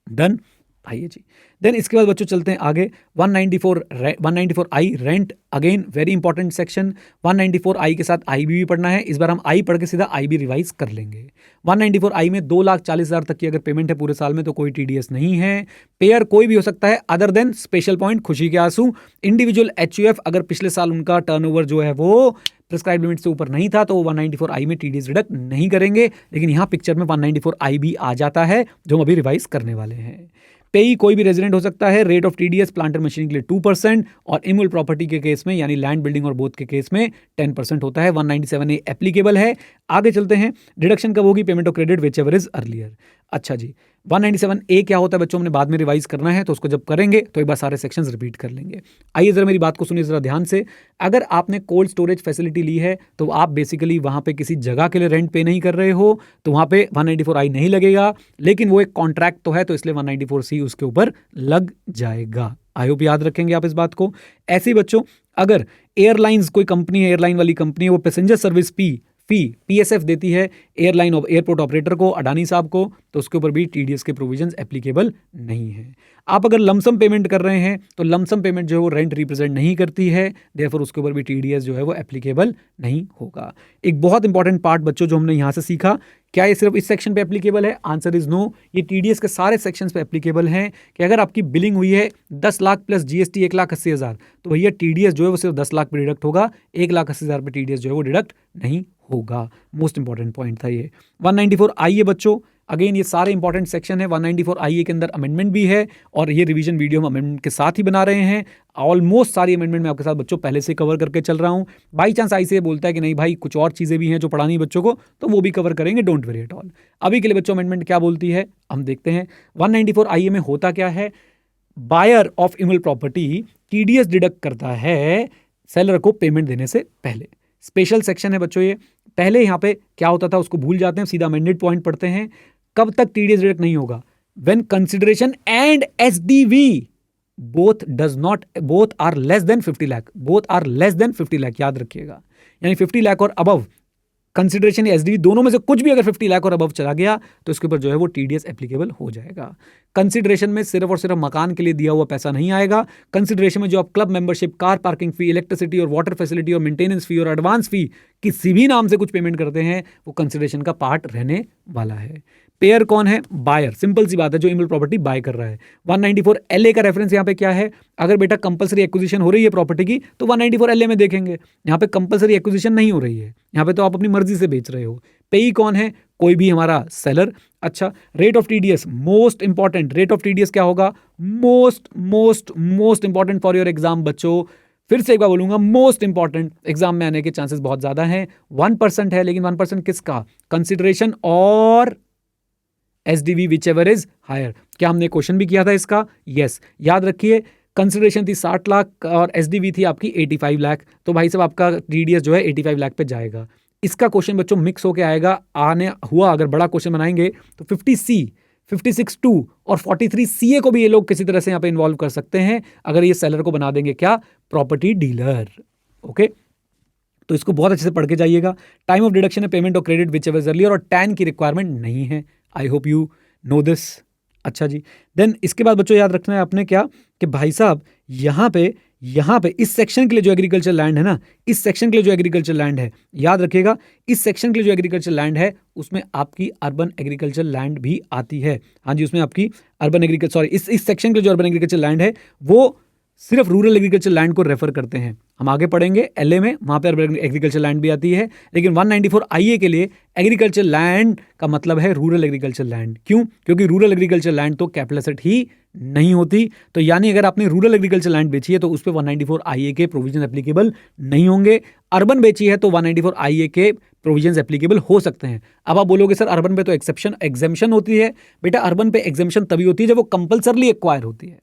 डन, आइए जी। देन इसके बाद बच्चों चलते हैं आगे। 194I rent, again very important section. 194I के साथ IB भी पढ़ना है, इस बार हम आई पढ़ के सीधा IB रिवाइज कर लेंगे। 194I में 2,40,000 तक की अगर पेमेंट है पूरे साल में तो कोई टीडीएस नहीं है। पेयर कोई भी हो सकता है अदर देन स्पेशल पॉइंट खुशी के आंसू। इंडिविजुअल HUF अगर पिछले साल उनका टर्नओवर जो है वो प्रिस्क्राइब लिमिट से ऊपर नहीं था तो वो 194I में टीडीएस डिडक्ट नहीं करेंगे, लेकिन यहाँ पिक्चर में 194I भी आ जाता है जो हम अभी रिवाइज करने वाले हैं। पेई कोई भी रेजिडेंट हो सकता है। Rate of TDS planter machine के लिए 2% और इमूल प्रॉपर्टी के केस में यानी लैंड बिल्डिंग और बोथ के केस में 10% होता है। 197A एप्लीकेबल है। आगे चलते हैं, डिडक्शन कब होगी, payment of credit whichever is earlier. अच्छा जी, 197A क्या होता है बच्चों, हमने बाद में रिवाइज करना है, तो उसको जब करेंगे तो एक बार सारे सेक्शंस रिपीट कर लेंगे। आइए जरा मेरी बात को सुनिए जरा ध्यान से। अगर आपने कोल्ड स्टोरेज फैसिलिटी ली है तो आप बेसिकली वहां पे किसी जगह के लिए रेंट पे नहीं कर रहे हो, तो वहां पे 194I नहीं लगेगा, लेकिन वो एक कॉन्ट्रैक्ट तो है, तो इसलिए 194C उसके ऊपर लग जाएगा। आई होप याद रखेंगे आप इस बात को। ऐसे ही बच्चों अगर एयरलाइंस कोई कंपनी है, एयरलाइन वाली कंपनी है, वो पैसेंजर सर्विस फी PSF देती है एयरलाइन एयरपोर्ट ऑपरेटर को, अडानी साहब को, तो उसके ऊपर भी टीडीएस के प्रोविजंस एप्लीकेबल नहीं है। आप अगर लमसम पेमेंट कर रहे हैं तो लमसम पेमेंट जो है वो रेंट रिप्रेजेंट नहीं करती है, देयरफॉर उसके ऊपर भी टीडीएस जो है वो एप्लीकेबल नहीं होगा। एक बहुत इंपॉर्टेंट पार्ट बच्चों जो हमने यहाँ से सीखा, क्या ये सिर्फ इस सेक्शन पे एप्लीकेबल है? Answer is no. ये टीडीएस के सारे सेक्शंस पे एप्लीकेबल हैं कि अगर आपकी बिलिंग हुई है 10 लाख प्लस GST 1,80,000, तो भैया टीडीएस जो है वो सिर्फ 10 लाख पे डिडक्ट होगा, 1,80,000 पे टीडीएस जो है वो डिडक्ट नहीं होगा। मोस्ट इंपॉर्टेंट पॉइंट था ये। 194I है बच्चों, अगेन ये सारे इंपॉर्टेंट सेक्शन है। 194I के अंदर अमेंडमेंट भी है और ये रिवीजन वीडियो हम अमेंडमेंट के साथ ही बना रहे हैं। ऑलमोस्ट सारी अमेंडमेंट मैं आपके साथ बच्चों पहले से कवर करके चल रहा हूँ। बाई चांस ICAI बोलता है कि नहीं भाई कुछ और चीज़ें भी हैं जो पढ़ानी बच्चों को, तो वो भी कवर करेंगे, डोंट वरी एट ऑल। अभी के लिए बच्चों अमेंडमेंट क्या बोलती है हम देखते हैं। 194I में होता क्या है, buyer of immovable property TDS deduct करता है सेलर को पेमेंट देने से पहले। स्पेशल सेक्शन है बच्चों ये। पहले यहाँ पे क्या होता था उसको भूल जाते हैं, सीधा अमेंडेड पॉइंट पढ़ते हैं। कब तक टीडीएस डिडक्ट नहीं होगा? When consideration and SDV both are less than 50 lakh, both are less than 50 lakh, याद रखिएगा। यानी 50 लाख और अबव, कंसिडरेशन या SDV दोनों में से कुछ भी अगर 50 लाख और अबव चला गया तो इसके ऊपर जो है वो टीडीएस एप्लीकेबल हो जाएगा। कंसिडरेशन में सिर्फ और सिर्फ मकान के लिए दिया हुआ पैसा नहीं आएगा। कंसिडरेशन में जो आप क्लब मेंबरशिप, कार पार्किंग फी, इलेक्ट्रिसिटी और वाटर फैसिलिटी और मेंटेनेंस फी और एडवांस फी किसी भी नाम से कुछ पेमेंट करते हैं वो कंसिडरेशन का पार्ट रहने वाला है। पेयर कौन है? बायर, सिंपल सी बात है, जो इमूवेबल प्रॉपर्टी बाय कर रहा है। 194 LA का रेफरेंस यहाँ पे क्या है? अगर बेटा कंपलसरी एक्विजिशन हो रही है प्रॉपर्टी की तो 194 LA में देखेंगे। यहाँ पे कंपलसरी एक्विजिशन नहीं हो रही है, यहाँ पे तो आप अपनी मर्जी से बेच रहे हो। पेई कौन है? कोई भी हमारा सेलर। अच्छा, rate of TDS most important, rate of TDS क्या होगा? Most most most important for your exam बच्चों। फिर से एक बार बोलूंगा, मोस्ट इंपॉर्टेंट, एग्जाम में आने के चांसेस बहुत ज्यादा हैं। 1% है, लेकिन 1% किसका? कंसिडरेशन और SDV whichever is higher. क्या हमने क्वेश्चन भी किया था इसका? यस, याद रखिए, कंसिडरेशन थी 60 लाख और SDV थी आपकी 85 लाख, तो भाई साहब आपका TDS जो है 85 लाख पे जाएगा। इसका क्वेश्चन बच्चों मिक्स होके आएगा, आने हुआ अगर बड़ा क्वेश्चन बनाएंगे तो 50C, 56(2) और 43CA को भी ये लोग किसी तरह से यहाँ पे इन्वॉल्व कर सकते हैं, अगर ये सेलर को बना देंगे क्या? Property dealer. ओके, तो इसको बहुत अच्छे से पढ़ के जाइएगा। टाइम ऑफ डिडक्शन है पेमेंट और क्रेडिट विच एवर अर्लियर, और टैन की रिक्वायरमेंट नहीं है। I hope you know this. अच्छा जी, देन इसके बाद बच्चों याद रखना है आपने क्या, कि भाई साहब यहाँ पे इस सेक्शन के लिए जो एग्रीकल्चर लैंड है ना, इस सेक्शन के लिए जो एग्रीकल्चर लैंड है, याद रखिएगा, इस सेक्शन के लिए जो एग्रीकल्चर लैंड है उसमें आपकी अर्बन एग्रीकल्चर लैंड भी आती है। हाँ जी, उसमें आपकी अर्बन एग्रीकल्चर, सॉरी, इस सेक्शन के लिए जो अर्बन एग्रीकल्चर लैंड है वो सिर्फ रूरल एग्रीकल्चर लैंड को रेफर करते हैं। हम आगे पढ़ेंगे LA में, वहां पे अर्बन एग्रीकल्चर लैंड भी आती है, लेकिन 194 IA के लिए एग्रीकल्चर लैंड का मतलब है रूरल एग्रीकल्चर लैंड। क्यों? क्योंकि रूरल एग्रीकल्चर लैंड तो कैपिटल एसेट ही नहीं होती, तो यानी अगर आपने रूरल एग्रीकल्चर लैंड बेची है तो उस पर 194 IA के प्रोविजन एप्लीकेबल नहीं होंगे। अर्बन बेची है तो 194 IA के प्रोविजंस एप्लीकेबल हो सकते हैं। अब आप बोलोगे सर अर्बन पे तो एग्जेम्पशन होती है। बेटा अर्बन पे एग्जेम्पशन तभी होती है जब वो कंपल्सरली एक्वायर होती है।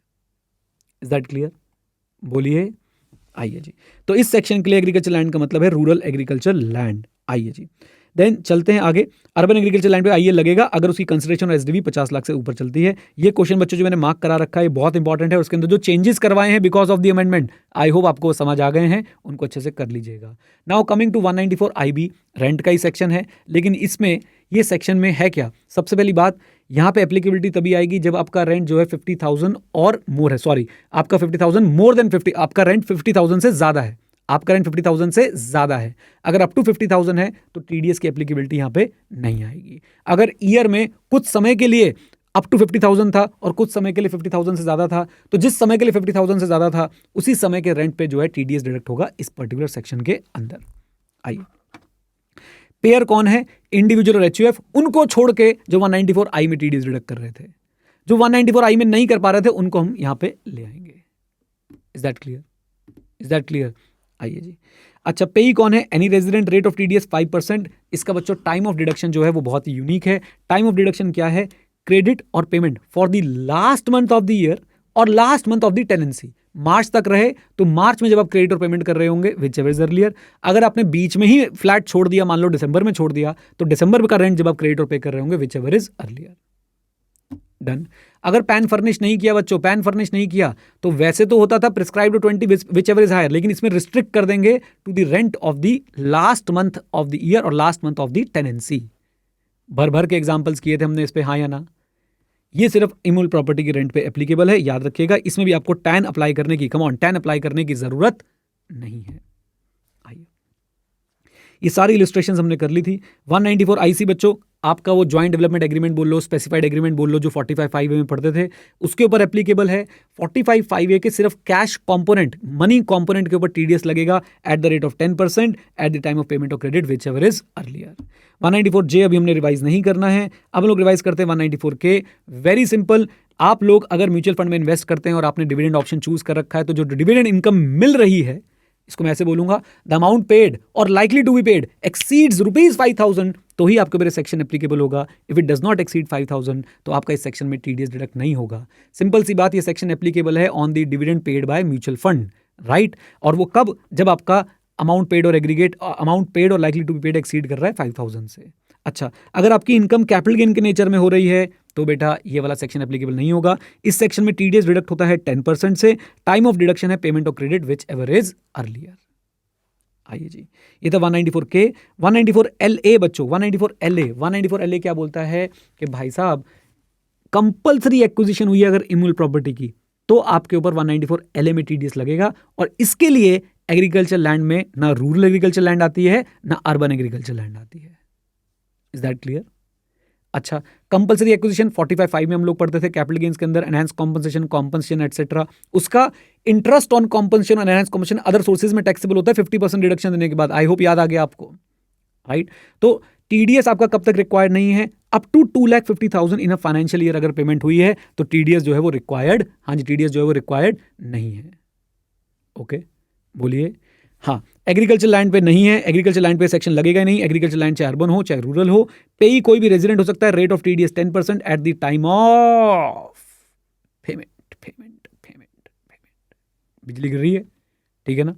Is that clear? बोलिए। आइए जी, तो इस सेक्शन के लिए एग्रीकल्चर लैंड का मतलब है रूरल एग्रीकल्चर लैंड। आइए जी, देन चलते हैं आगे। अर्बन एग्रीकल्चर लैंड पे आइए लगेगा अगर उसकी कंसिडरेशन और SDV 50 लाख से ऊपर चलती है। ये क्वेश्चन बच्चों जो मैंने मार्क करा रखा है बहुत इंपॉर्टेंट है, उसके अंदर जो चेंजेस करवाए हैं because of the amendment, I hope आपको समझ आ गए हैं, उनको अच्छे से कर लीजिएगा। Now coming to 194 IB, rent का ही सेक्शन है, लेकिन इसमें ये सेक्शन में है क्या? सबसे पहली बात, यहाँ पे एप्लीकेबिलिटी तभी आएगी जब आपका रेंट जो है 50,000 और मोर है, सॉरी आपका 50,000 मोर देन 50, आपका रेंट 50,000 से ज्यादा है, आपका रेंट 50,000 से ज्यादा है। अगर अप टू 50,000 है तो TDS की एप्लीकेबिलिटी यहाँ पे नहीं आएगी। अगर ईयर में कुछ समय के लिए अप टू 50,000 था और कुछ समय के लिए 50,000 से ज्यादा था, तो जिस समय के लिए 50,000 से ज्यादा था उसी समय के रेंट पे जो है TDS डिडक्ट होगा इस पर्टिकुलर सेक्शन के अंदर। आइए, पेयर कौन है? इंडिविजुअल और HUF, उनको छोड़ के जो 194 I में TDS डिडक्ट कर रहे थे, जो 194 I में नहीं कर पा रहे थे उनको हम यहां पे ले आएंगे। Is that clear? Is that clear? आइए जी। अच्छा, पेई कौन है? Any resident, rate of TDS 5%। इसका बच्चों टाइम ऑफ डिडक्शन जो है वो बहुत ही यूनिक है। टाइम ऑफ डिडक्शन क्या है? क्रेडिट और payment for the last month of the year और last month of the tenancy. मार्च तक रहे तो मार्च में जब आप क्रेडिट और पेमेंट कर रहे होंगे विच एवर इज अर्लियर। अगर आपने बीच में ही फ्लैट छोड़ दिया, मान लो दिसंबर में छोड़ दिया, तो दिसंबर का रेंट जब आप क्रेडिट और पे कर रहे होंगे which ever is earlier. Done. अगर पैन फर्निश नहीं किया बच्चों, पैन फर्निश नहीं किया तो वैसे तो होता था prescribe to 20 whichever is higher, लेकिन इसमें रिस्ट्रिक्ट कर देंगे to the rent of the last month of the year और last month of the tenancy. भर भर के एग्जाम्पल्स किए थे हमने इस पे, हाँ या ना? ये सिर्फ इमूवेबल प्रॉपर्टी की रेंट पे एप्लीकेबल है, याद रखिएगा। इसमें भी आपको टैन अप्लाई करने की, कम ऑन, टैन अप्लाई करने की जरूरत नहीं है। आइए, ये सारी इलस्ट्रेशंस हमने कर ली थी। 194 IC बच्चों आपका वो ज्वाइंट डेवलपमेंट एग्रीमेंट बोल लो, स्पेसिफाइड एग्रीमेंट बोल लो, जो 45(5)A में पढ़ते थे उसके ऊपर एप्लीकेबल है। 45(5)A के सिर्फ कैश कंपोनेंट, मनी कंपोनेंट के ऊपर TDS लगेगा at the rate of 10% eight the time of payment of credit whichever is earlier. 194J अभी हमने रिवाइज नहीं करना है, अब हम लोग रिवाइज करते हैं 194K। वेरी सिंपल, आप लोग अगर म्यूचुअल फंड में इन्वेस्ट करते हैं और आपने डिविडेंड ऑप्शन चूज कर रखा है, तो जो डिविडेंड इनकम मिल रही है, इसको मैं ऐसे बोलूंगा, द अमाउंट पेड और likely to be paid exceeds ₹5,000, तो ही आपके मेरे सेक्शन एप्लीकेबल होगा। If it does not exceed 5,000 तो आपका इस सेक्शन में TDS डिडक्ट नहीं होगा। सिंपल सी बात, ये सेक्शन एप्लीकेबल है on the dividend paid by mutual fund, right? और वो कब? जब आपका अमाउंट पेड और एग्रीगेट अमाउंट पेड और likely to be paid exceed कर रहा है 5,000 से। अच्छा, अगर आपकी इनकम कैपिटल गेन के नेचर में हो रही है तो बेटा ये वाला सेक्शन एप्लीकेबल नहीं होगा। इस सेक्शन में TDS डिडक्ट होता है 10% से। टाइम ऑफ डिडक्शन है payment of credit whichever is earlier. आइए जी, ये था 194K। 194LA बच्चों, 194LA क्या बोलता है कि भाई साहब कंपल्सरी एक्विजिशन हुई है अगर इमूवेबल प्रॉपर्टी की, तो आपके ऊपर 194LA में TDS लगेगा। और इसके लिए एग्रीकल्चर लैंड में ना रूरल एग्रीकल्चर लैंड आती है ना अर्बन एग्रीकल्चर लैंड आती है। Is that clear? अच्छा, कंपलसरी एक्विजिशन 45(5) में हम लोग पढ़ते थे कैपिटल गेन्स के अंदर, एनहांस कॉम्पनसेशन एटसेट्रा, उसका इंटरेस्ट ऑन कॉम्पनसेशन और एनहांस कॉम्पनसेशन अदर सोर्सेज में टैक्सेबल होता है 50% डिडक्शन देने के बाद। आई होप याद आ गया आपको, राइट। तो टीडीएस आपका कब तक रिक्वायर्ड नहीं है? Up to 2,50,000 in a financial year अगर पेमेंट हुई है तो टीडीएस जो है वो रिक्वायर्ड, हाँ जी, टीडीएस जो है वो रिक्वायर्ड नहीं है। ओके, बोलिए। हाँ, एग्रीकल्चर लैंड पे नहीं है, एग्रीकल्चर लैंड पे सेक्शन लगेगा नहीं, एग्रीकल्चर लैंड चाहे अर्बन हो चाहे रूरल हो, पेई कोई भी रेजिडेंट हो सकता है, rate of TDS 10% eight the time of payment. बिजली गिर रही है, ठीक है ना,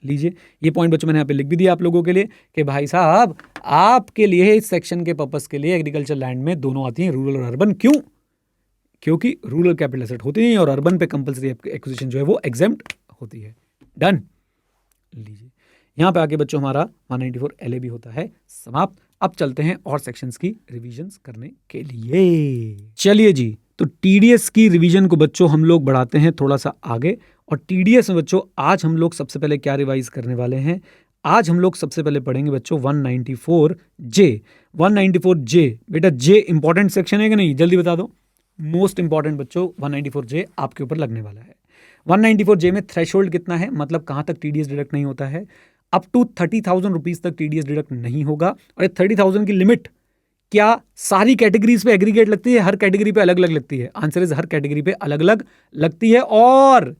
लीजिए ये पॉइंट बच्चों मैंने यहाँ पे लिख भी दिया आप लोगों के लिए कि भाई साहब आपके लिए इस सेक्शन के पर्पस के लिए एग्रीकल्चर लैंड में दोनों आती हैं, रूरल और अर्बन। क्यों? क्योंकि रूरल कैपिटल एसेट होती नहीं और अर्बन पे कंपलसरी एक्विजिशन जो है वो एग्जेम्प्ट होती है। डन, लीजिए यहाँ पे आके बच्चों हमारा 194 LA भी होता है समाप्त। अब चलते हैं और सेक्शंस की रिवीजन्स करने के लिए। चलिए जी, तो टीडीएस की रिवीजन को बच्चों हम लोग बढ़ाते हैं थोड़ा सा आगे, और टीडीएस में बच्चों आज हम लोग सबसे पहले क्या रिवाइज करने वाले हैं? आज हम लोग सबसे पहले पढ़ेंगे बच्चों 194J। 194J बेटा, जे इंपॉर्टेंट सेक्शन है कि नहीं, जल्दी बता दो। मोस्ट इंपॉर्टेंट बच्चों 194J आपके ऊपर लगने वाला है। 194J में थ्रेशोल्ड कितना है, मतलब कहां तक टीडीएस डिडक्ट नहीं होता है? अप टू 30,000 रुपीज तक टीडीएस डिडक्ट नहीं होगा। और 30,000 की लिमिट क्या सारी कैटेगरीज पे एग्रीगेट लगती है? हर कैटेगरी पे अलग अलग लगती है। आंसर इज हर कैटेगरी पे अलग अलग लगती है। और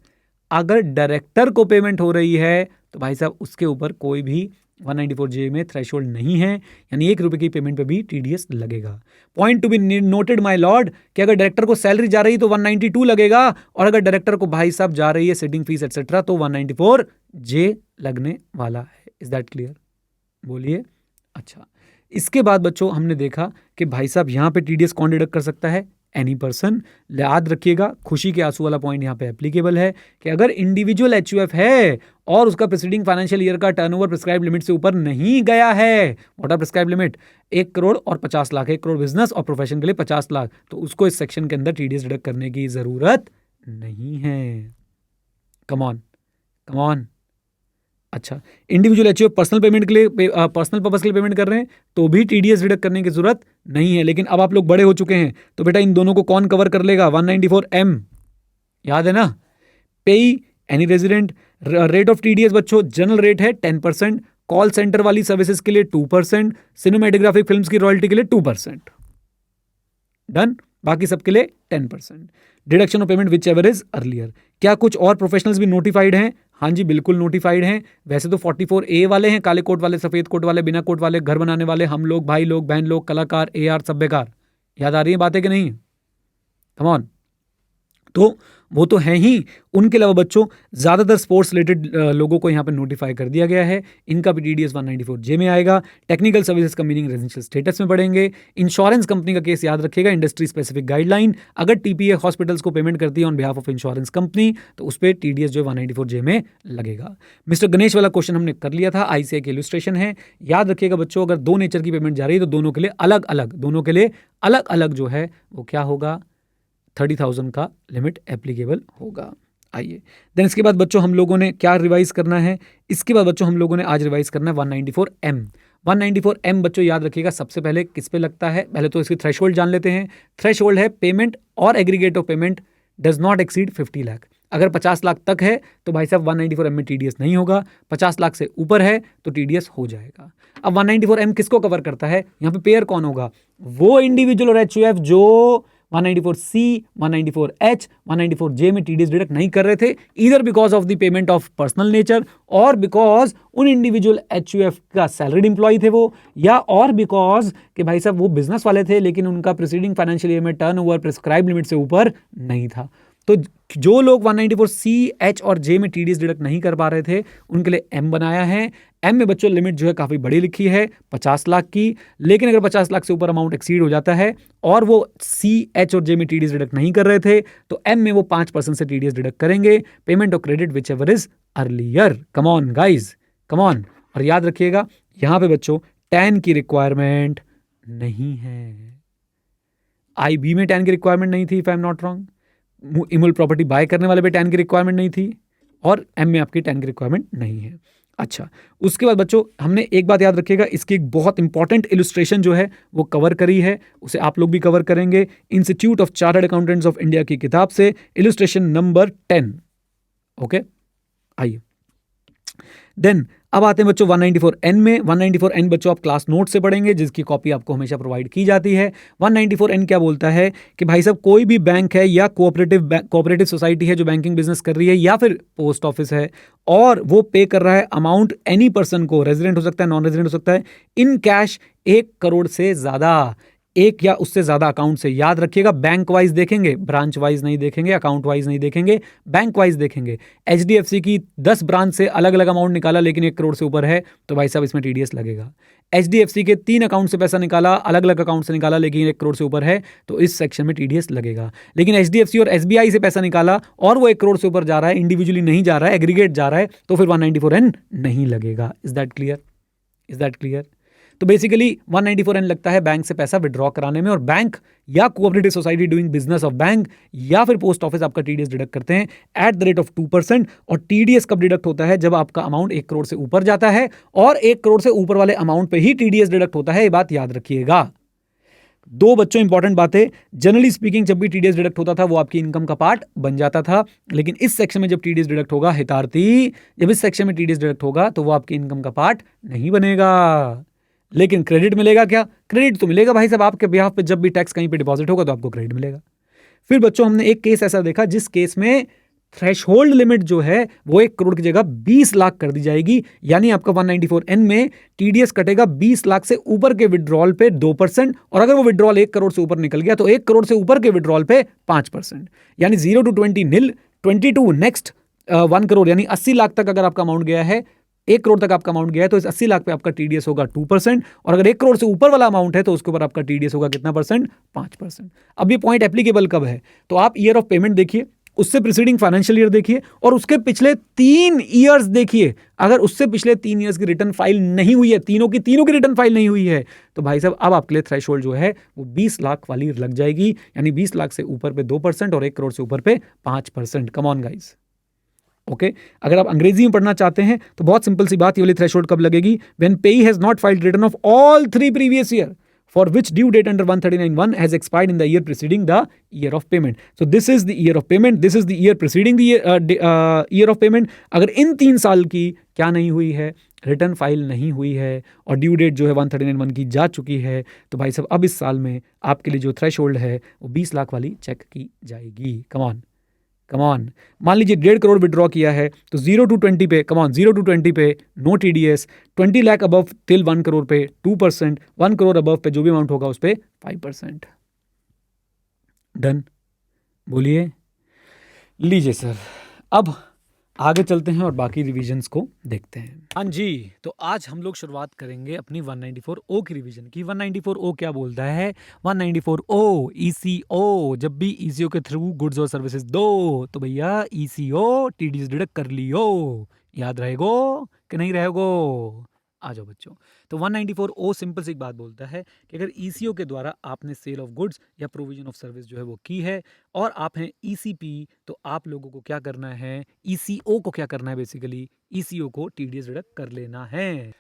अगर डायरेक्टर को पेमेंट हो रही है तो भाई साहब उसके ऊपर कोई भी 194J में थ्रेशोल्ड नहीं है, यानी 1 रुपए की पेमेंट पे भी टीडीएस लगेगा। Point to be noted my Lord कि अगर डायरेक्टर को सैलरी जा रही है तो 192 लगेगा, और अगर डायरेक्टर को भाई साहब जा रही है सिटिंग फीस एटसेट्रा तो 194J लगने वाला है। Is that clear? बोलिए। अच्छा, इसके बाद बच्चों हमने देखा कि भाई साहब यहां पे टीडीएस कौन डिडक्ट कर सकता है? Any person. याद रखिएगा, खुशी के आंसू वाला पॉइंट यहां पे एप्लीकेबल है कि अगर इंडिविजुअल एचयूएफ है और उसका प्रीसीडिंग फाइनेंशियल ईयर का टर्नओवर प्रिस्क्राइब लिमिट से ऊपर नहीं गया है, what are prescribe limit? 1 crore और 50 लाख, 1 करोड़ बिजनेस और प्रोफेशन के लिए 50 लाख, तो उसको इस सेक्शन के अंदर टीडीएस डिडक्ट करने की जरूरत नहीं है। Come on. अच्छा, इंडिविजुअल एचयूएफ पर्सनल पेमेंट के लिए, पर्सनल पर्पस के लिए पेमेंट कर रहे हैं तो भी टीडीएस डिडक्ट करने की जरूरत नहीं है। लेकिन अब आप लोग बड़े हो चुके हैं तो बेटा इन दोनों को कौन कवर कर लेगा? 194M, याद है ना? पेई any resident. Rate of TDS बच्चों जनरल रेट है 10%, कॉल सेंटर वाली सर्विसेज के लिए 2%, सिनेमेटोग्राफिक फिल्म्स की रॉयल्टी के लिए 2%। डन, बाकी सबके लिए 10%। Deduction of payment which ever is earlier. क्या कुछ और प्रोफेशनल्स भी नोटिफाइड हैं? हाँ जी, बिल्कुल नोटिफाइड हैं। वैसे तो 44A वाले हैं, काले कोट वाले, सफेद कोट वाले, बिना कोट वाले, घर बनाने वाले, हम लोग, भाई लोग, बहन लोग, कलाकार, AR, सभ्यकार। याद आ रही है बातें कि नहीं? Come on. तो वो तो हैं ही, उनके अलावा बच्चों ज्यादातर स्पोर्ट्स रिलेटेड लोगों को यहाँ पे नोटिफाई कर दिया गया है, इनका भी टीडीएस 194J में आएगा। टेक्निकल सर्विसेज का मीनिंग रेजिडेंशियल स्टेटस में पढ़ेंगे। इंश्योरेंस कंपनी का केस याद रखिएगा, इंडस्ट्री स्पेसिफिक गाइडलाइन। अगर टीपीए हॉस्पिटल्स को पेमेंट करती है on behalf of insurance company तो उस पर टीडीएस जो 194J में लगेगा। मिस्टर गणेश वाला क्वेश्चन हमने कर लिया था, आईसीआई के इलस्ट्रेशन है। याद रखिएगा बच्चों, अगर 2 नेचर की पेमेंट जा रही है तो दोनों के लिए अलग अलग जो है वो क्या होगा? 30,000 का लिमिट एप्लीकेबल होगा। आइए देन इसके बाद बच्चों हम लोगों ने क्या रिवाइज करना है? इसके बाद बच्चों हम लोगों ने आज रिवाइज करना है 194M। 194M बच्चों याद रखिएगा सबसे पहले किस पे लगता है? पहले तो इसकी थ्रेशोल्ड जान लेते हैं। थ्रेशोल्ड है पेमेंट और aggregate of payment does not exceed 50 lakh. अगर 50 लाख तक है तो भाई साहब 194M में टीडीएस नहीं होगा, 50 लाख से ऊपर है तो टीडीएस हो जाएगा। अब 194M किसको कवर करता है? यहाँ पे पेयर कौन होगा? वो इंडिविजुअल और एचयूएफ जो 194C, 194H, 194J में टीडीएस डिडक्ट नहीं कर रहे थे, either because of the payment of personal nature और बिकॉज उन इंडिविजुअल एचयूएफ का सैलरीड एम्प्लॉय थे वो, या और बिकॉज कि भाई साहब वो बिजनेस वाले थे लेकिन उनका प्रीसीडिंग फाइनेंशियल ईयर में टर्नओवर प्रिस्क्राइब लिमिट से ऊपर नहीं था। तो जो लोग 194C, H और J में टीडीएस डिडक्ट नहीं कर पा रहे थे उनके लिए M बनाया है। M में बच्चों लिमिट जो है काफ़ी बड़ी लिखी है 50 लाख की, लेकिन अगर 50 लाख से ऊपर अमाउंट एक्सीड हो जाता है और वो C, H और J में टीडीएस डिडक्ट नहीं कर रहे थे तो M में वो 5% से टीडीएस डिडक्ट करेंगे। Payment of credit whichever is earlier. Come on guys, come on. और याद रखिएगा यहाँ पे बच्चों 10 की रिक्वायरमेंट नहीं है। IB में 10 की रिक्वायरमेंट नहीं थी if I am not wrong, इमूल प्रॉपर्टी बाय करने वाले पे 10 की रिक्वायरमेंट नहीं थी, और M में आपकी 10 की रिक्वायरमेंट नहीं है। अच्छा, उसके बाद बच्चों हमने एक बात याद रखिएगा, इसकी एक बहुत इंपॉर्टेंट इलस्ट्रेशन जो है वो कवर करी है, उसे आप लोग भी कवर करेंगे institute of chartered accountants of India की किताब से, इलस्ट्रेशन नंबर 10। ओके, आइए देन अब आते हैं बच्चों 194N में। 194N बच्चों आप क्लास नोट से पढ़ेंगे, जिसकी कॉपी आपको हमेशा प्रोवाइड की जाती है। 194N क्या बोलता है कि भाई साहब कोई भी बैंक है या कोऑपरेटिव सोसाइटी है जो बैंकिंग बिजनेस कर रही है, या फिर पोस्ट ऑफिस है, और वो पे कर रहा है अमाउंट एनी पर्सन को, रेजिडेंट हो सकता है, नॉन रेजिडेंट हो सकता है, इन कैश 1 करोड़ से ज्यादा, एक या उससे ज्यादा अकाउंट से। याद रखिएगा बैंक वाइज देखेंगे, ब्रांच वाइज नहीं देखेंगे, अकाउंट वाइज नहीं देखेंगे, बैंक वाइज देखेंगे। एचडीएफसी की 10 ब्रांच से अलग अलग अमाउंट निकाला लेकिन 1 करोड़ से ऊपर है, तो भाई साहब इसमें टीडीएस लगेगा। एचडीएफसी के 3 अकाउंट से पैसा निकाला, अलग अलग अकाउंट से निकाला लेकिन 1 करोड़ से ऊपर है, तो इस सेक्शन में टीडीएस लगेगा। लेकिन एचडीएफसी और एसबीआई से पैसा निकाला और वो 1 करोड़ से ऊपर जा रहा है, इंडिविजुअली नहीं जा रहा है, एग्रीगेट जा रहा है, तो फिर 194N नहीं लगेगा। Is that clear? Is that clear? तो बेसिकली 194N लगता है बैंक से पैसा विड्रॉ कराने में, और बैंक या cooperative society doing business of bank या फिर पोस्ट ऑफिस आपका टीडीएस डिडक्ट करते हैं एट द रेट ऑफ 2%। और टीडीएस कब डिडक्ट होता है? जब आपका अमाउंट 1 करोड़ से ऊपर जाता है, और 1 करोड़ से ऊपर वाले अमाउंट पे ही टीडीएस डिडक्ट होता है, ये बात याद रखिएगा। दो बच्चों इंपॉर्टेंट बातें, जनरली स्पीकिंग जब भी टीडीएस डिडक्ट होता था वो आपकी इनकम का पार्ट बन जाता था, लेकिन इस सेक्शन में जब टीडीएस डिडक्ट होगा, हितार्थी, जब इस सेक्शन में टीडीएस डिडक्ट होगा तो वो आपकी इनकम का पार्ट नहीं बनेगा। लेकिन क्रेडिट मिलेगा क्या? क्रेडिट तो मिलेगा भाई साहब आपके बिहाफ पे, जब भी टैक्स कहीं पे डिपॉजिट होगा तो आपको क्रेडिट मिलेगा। फिर बच्चों हमने एक केस ऐसा देखा जिस केस में थ्रेशहोल्ड लिमिट जो है वो 1 करोड़ की जगह 20 लाख कर दी जाएगी, यानी आपका 194N में टीडीएस कटेगा 20 लाख से ऊपर के विड्रॉल पे 2%, और अगर वो विड्रॉल 1 करोड़ से ऊपर निकल गया तो 1 करोड़ से ऊपर के विड्रॉल पे 5%, यानी 0 to 20 nil, 20 to next 1 crore, यानी 80 लाख तक अगर आपका अमाउंट गया है, 1 करोड़ तक आपका अमाउंट गया है, तो इस 80 लाख पे आपका टीडीएस होगा 2%, और अगर 1 करोड़ से ऊपर वाला अमाउंट है तो उसके ऊपर आपका टीडीएस होगा कितना परसेंट? 5%। अब ये पॉइंट एप्लीकेबल कब है? तो आप ईयर ऑफ पेमेंट देखिए, उससे प्रीसीडिंग फाइनेंशियल ईयर देखिए, और उसके पिछले 3 ईयर्स देखिए। अगर उससे पिछले 3 ईयर्स की रिटर्न फाइल नहीं हुई है, तीनों की रिटर्न फाइल नहीं हुई है, तो भाई साहब अब आपके लिए थ्रेशोल्ड जो है वो 20 लाख वाली लग जाएगी, यानी 20 लाख से ऊपर पे 2% और 1 करोड़ से ऊपर पे 5%। Come on guys, okay. अगर आप अंग्रेजी में पढ़ना चाहते हैं तो बहुत सिंपल सी बात, ये वाली थ्रेशोल्ड कब लगेगी? व्हेन पेई has not filed return of all 3 previous year for which due date under 139(1) has expired in the year preceding the year of payment. So this is the year of payment, this is the year preceding the year of payment. अगर इन 3 साल की क्या नहीं हुई है, रिटर्न फाइल नहीं हुई है, और ड्यू डेट जो है 139(1) की जा चुकी है, तो भाई साहब अब इस साल में आपके लिए जो थ्रेशोल्ड है वो 20 लाख वाली चेक की जाएगी। कम ऑन, मान लीजिए 1.5 करोड़ विड्रॉ किया है तो 0 to 20 पे, 0 to 20 पे no TDS, 20 lakh above till 1 crore पे 2%, 1 करोड़ अबव पे जो भी अमाउंट होगा उस पे 5%। डन? बोलिए। लीजिए सर, अब आगे चलते हैं और बाकी रिवीजन्स को देखते हैं। हाँ जी, तो आज हम लोग शुरुआत करेंगे अपनी 194O की रिवीजन की। 194O क्या बोलता है? 194O ECO, जब भी ECO के थ्रू गुड्स और सर्विसेज दो तो भैया ECO टीडीएस डिडक्ट कर लियो। याद रहेगो कि नहीं रहेगो? आ जाओ बच्चों। तो 194O सिंपल सी एक बात बोलता है कि अगर ECO के द्वारा आपने सेल ऑफ गुड्स या प्रोविजन ऑफ सर्विस जो है वो की है, और आप हैं ECP, तो आप लोगों को क्या करना है? ECO को क्या करना है? बेसिकली ECO को टीडीएस डिडक्ट कर लेना है।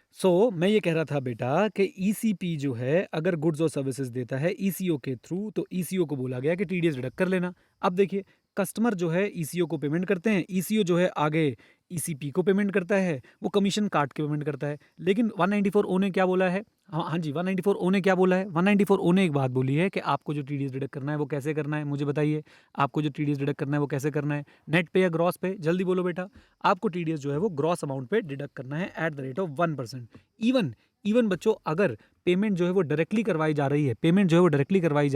मैं ये कह रहा था बेटा कि ECP जो है अगर गुड्स और सर्विसेज देता है ECO के थ्रू, तो ECO को बोला गया कि टीडीएस डिडक्ट कर लेना। अब देखिए, कस्टमर जो है ECO को पेमेंट करते हैं, ECO जो है आगे ECP को पेमेंट करता है, वो कमीशन काट के पेमेंट करता है। लेकिन 194O ने क्या बोला है? हाँ जी, 194O ने क्या बोला है? 194O ने एक बात बोली है कि आपको जो टीडीएस डिडक्ट करना है वो कैसे करना है? मुझे बताइए, आपको जो टीडीएस डिडक्ट करना है वो कैसे करना है? नेट पे या ग्रॉस पे? जल्दी बोलो बेटा। आपको टीडीएस जो है वो ग्रॉस अमाउंट पे डिडक्ट करना है at the rate of 1%। Even बच्चों, अगर पेमेंट जो है वो डायरेक्टली करवाई जा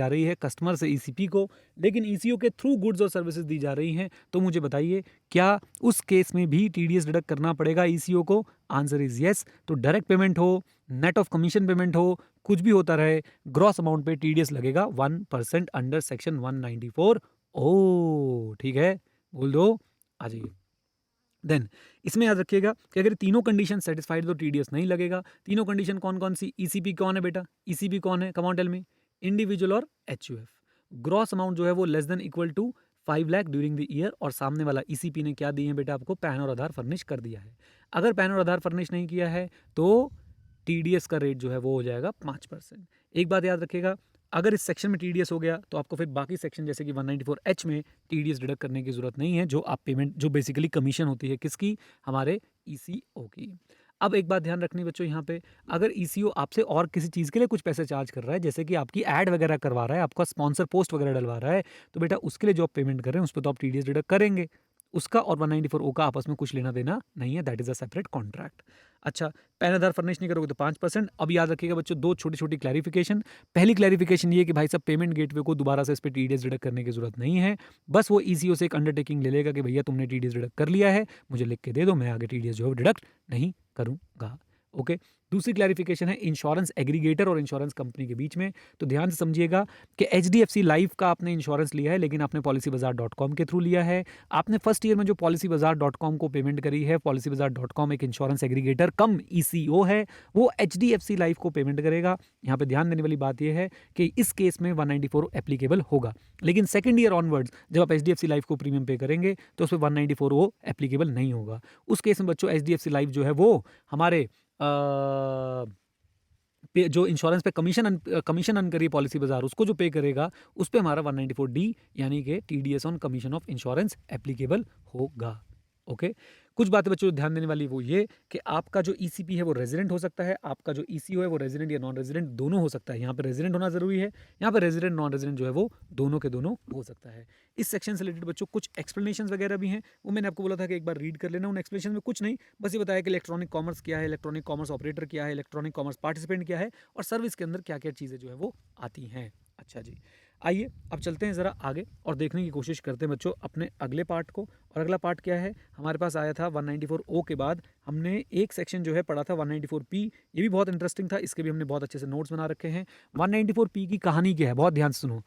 रही है कस्टमर से ECP को, लेकिन ECO के थ्रू गुड्स और सर्विसेज दी जा रही हैं, तो मुझे बताइए क्या उस केस में भी टीडीएस डिडक्ट करना पड़ेगा ECO को? Answer is yes. तो डायरेक्ट पेमेंट हो, नेट ऑफ कमीशन पेमेंट हो, कुछ भी होता रहे, ग्रॉस अमाउंट पे टीडीएस लगेगा 1% अंडर सेक्शन 194। ओ ठीक है, बोल दो, आ जाइए। देन इसमें याद रखिएगा कि अगर तीनों कंडीशन सेटिस्फाइड तो टीडीएस नहीं लगेगा। तीनों कंडीशन कौन कौन सी? ECP कौन है बेटा? ECP कौन है? Come on tell me. Individual और HUF। ग्रॉस अमाउंट जो है वो less than equal to 5 lakh during the year, और सामने वाला ईसीपी ने क्या दिए हैं बेटा आपको, पैन और आधार फर्निश कर दिया है। अगर पैन और आधार फर्निश नहीं किया है तो टीडीएस का रेट जो है वो हो जाएगा 5%। एक बात याद रखिएगा, अगर इस सेक्शन में टीडीएस हो गया तो आपको फिर बाकी सेक्शन जैसे कि 194H में टीडीएस डिडक्ट करने की जरूरत नहीं है, जो आप पेमेंट, जो बेसिकली कमीशन होती है किसकी, हमारे ईसीओ की। अब एक बात ध्यान रखनी बच्चों यहाँ पे, अगर ईसीओ आपसे और किसी चीज़ के लिए कुछ पैसे चार्ज कर रहा है, जैसे कि आपकी ऐड वगैरह करवा रहा है, आपका स्पॉन्सर पोस्ट वगैरह डलवा रहा है, तो बेटा उसके लिए जो आप पेमेंट कर रहे हैं उस पर तो आप टीडीएस डिडक्ट करेंगे। उसका और 194O का आपस में कुछ लेना देना नहीं है, that is a separate contract. अच्छा, पैन आधार फर्निश नहीं करोगे तो 5%। अब याद रखिएगा बच्चों, दो छोटी छोटी क्लैरिफिकेशन। पहली क्लैरिफिकेशन ये कि भाई साहब पेमेंट गेटवे को दोबारा से इस पर टीडीएस डिडक्ट करने की जरूरत नहीं है, बस वो ईसीओ से एक अंडरटेकिंग ले लेगा कि भैया तुमने टीडीएस डिडक्ट कर लिया है, मुझे लिख के दे दो, मैं आगे टीडीएस जो है डिडक्ट नहीं करूंगा। ओके। दूसरी क्लैरिफिकेशन है इंश्योरेंस एग्रीगेटर और इंश्योरेंस कंपनी के बीच में। तो ध्यान से समझिएगा कि एचडीएफसी लाइफ का आपने इंश्योरेंस लिया है, लेकिन आपने policybazaar.com के थ्रू लिया है। आपने फर्स्ट ईयर में जो policybazaar.com को पेमेंट करी है, policybazaar.com एक इंश्योरेंस एग्रीगेटर कम ईसीओ है, वो एचडीएफसी लाइफ को पेमेंट करेगा। यहाँ पे ध्यान देने वाली बात यह है कि इस केस में 194 एप्लीकेबल होगा, लेकिन सेकंड ईयर ऑनवर्ड्स जब आप एचडीएफसी लाइफ को प्रीमियम पे करेंगे तो उस पर 194 एप्लीकेबल नहीं होगा। उस केस में बच्चों एचडीएफसी लाइफ जो है वो हमारे जो इंश्योरेंस पे कमीशन अर्न करी पॉलिसी बाजार, उसको जो पे करेगा उस पे हमारा 194D यानी कि TDS on commission of insurance applicable होगा। ओके। कुछ बातें बच्चों ध्यान देने वाली वो ये कि आपका जो ईसीपी है वो रेजिडेंट हो सकता है, आपका जो ईसीओ है वो रेजिडेंट या नॉन रेजिडेंट दोनों हो सकता है। यहाँ पे रेजिडेंट होना जरूरी है, यहाँ पे रेजिडेंट नॉन रेजिडेंट जो है वो दोनों के दोनों हो सकता है। इस सेक्शन से रिलेटेड बच्चों कुछ एक्सप्लेनेशन वगैरह भी हैं, वो मैंने आपको बोला था कि एक बार रीड कर लेना। उन एक्सप्लेनेशन में कुछ नहीं, बस ये बताया कि इलेक्ट्रॉनिक कॉमर्स क्या है, इलेक्ट्रॉनिक कॉमर्स ऑपरेटर क्या है, इलेक्ट्रॉनिक कॉमर्स पार्टिसिपेंट क्या है, और सर्विस के अंदर क्या क्या चीज़ें जो है वो आती हैं। अच्छा जी, आइए अब चलते हैं ज़रा आगे और देखने की कोशिश करते हैं बच्चों अपने अगले पार्ट को। और अगला पार्ट क्या है, हमारे पास आया था 194O के बाद हमने एक सेक्शन जो है पढ़ा था 194P, ये भी बहुत इंटरेस्टिंग था, इसके भी हमने बहुत अच्छे से नोट्स बना रखे हैं। 194P की कहानी क्या है, बहुत ध्यान से सुनो।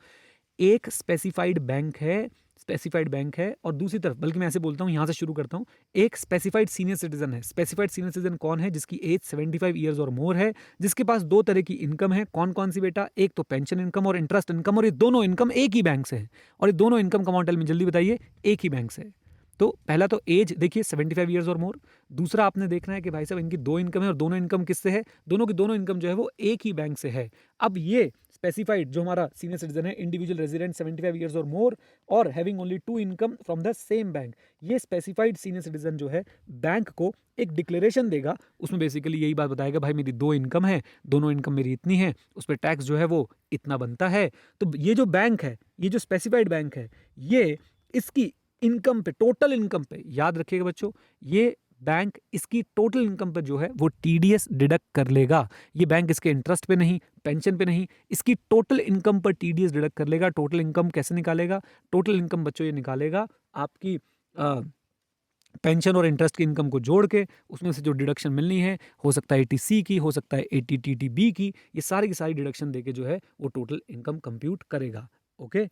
एक स्पेसिफाइड बैंक है और दूसरी तरफ, बल्कि मैं ऐसे बोलता हूँ, यहाँ से शुरू करता हूँ, एक स्पेसिफाइड सीनियर सिटीजन है। स्पेसिफाइड सीनियर सिटीजन कौन है, जिसकी एज 75 ईयर्स और मोर है, जिसके पास दो तरह की इनकम है। कौन कौन सी बेटा, एक तो पेंशन इनकम और इंटरेस्ट इनकम, और ये दोनों इनकम एक ही बैंक से है। और ये दोनों इनकम का अमाउंट में जल्दी बताइए, एक ही बैंक से है। तो पहला तो एज देखिए 75 ईयर्स और मोर, दूसरा आपने देखना है कि भाई साहब इनकी दो इनकम है और दोनों इनकम किससे है, दोनों की दोनों इनकम जो है वो एक ही बैंक से है। अब ये स्पेसिफाइड जो हमारा सीनियर सिटीजन है, इंडिविजुअल रेजिडेंट 75 ईयर्स और मोर और having only two income from the same bank, ये स्पेसिफाइड सीनियर सिटीजन जो है बैंक को एक डिक्लेरेशन देगा, उसमें बेसिकली यही बात बताएगा, भाई मेरी दो इनकम है, दोनों इनकम मेरी इतनी है, उस पर टैक्स जो है वो इतना बनता है। तो ये जो बैंक है, ये जो स्पेसिफाइड बैंक है, ये इसकी इनकम पे, टोटल इनकम पे, याद रखिएगा बच्चों, ये बैंक इसकी टोटल इनकम पर जो है वो टीडीएस डिडक्ट कर लेगा। ये बैंक इसके इंटरेस्ट पे नहीं, पेंशन पे नहीं, इसकी टोटल इनकम पर टीडीएस डिडक्ट कर लेगा। टोटल इनकम कैसे निकालेगा, टोटल इनकम बच्चों ये निकालेगा आपकी पेंशन और इंटरेस्ट की इनकम को जोड़ के, उसमें से जो डिडक्शन मिलनी है, हो सकता है 80C की, हो सकता है 80TTB की, ये सारी की सारी डिडक्शन देके जो है वो टोटल इनकम कंप्यूट करेगा। ओके।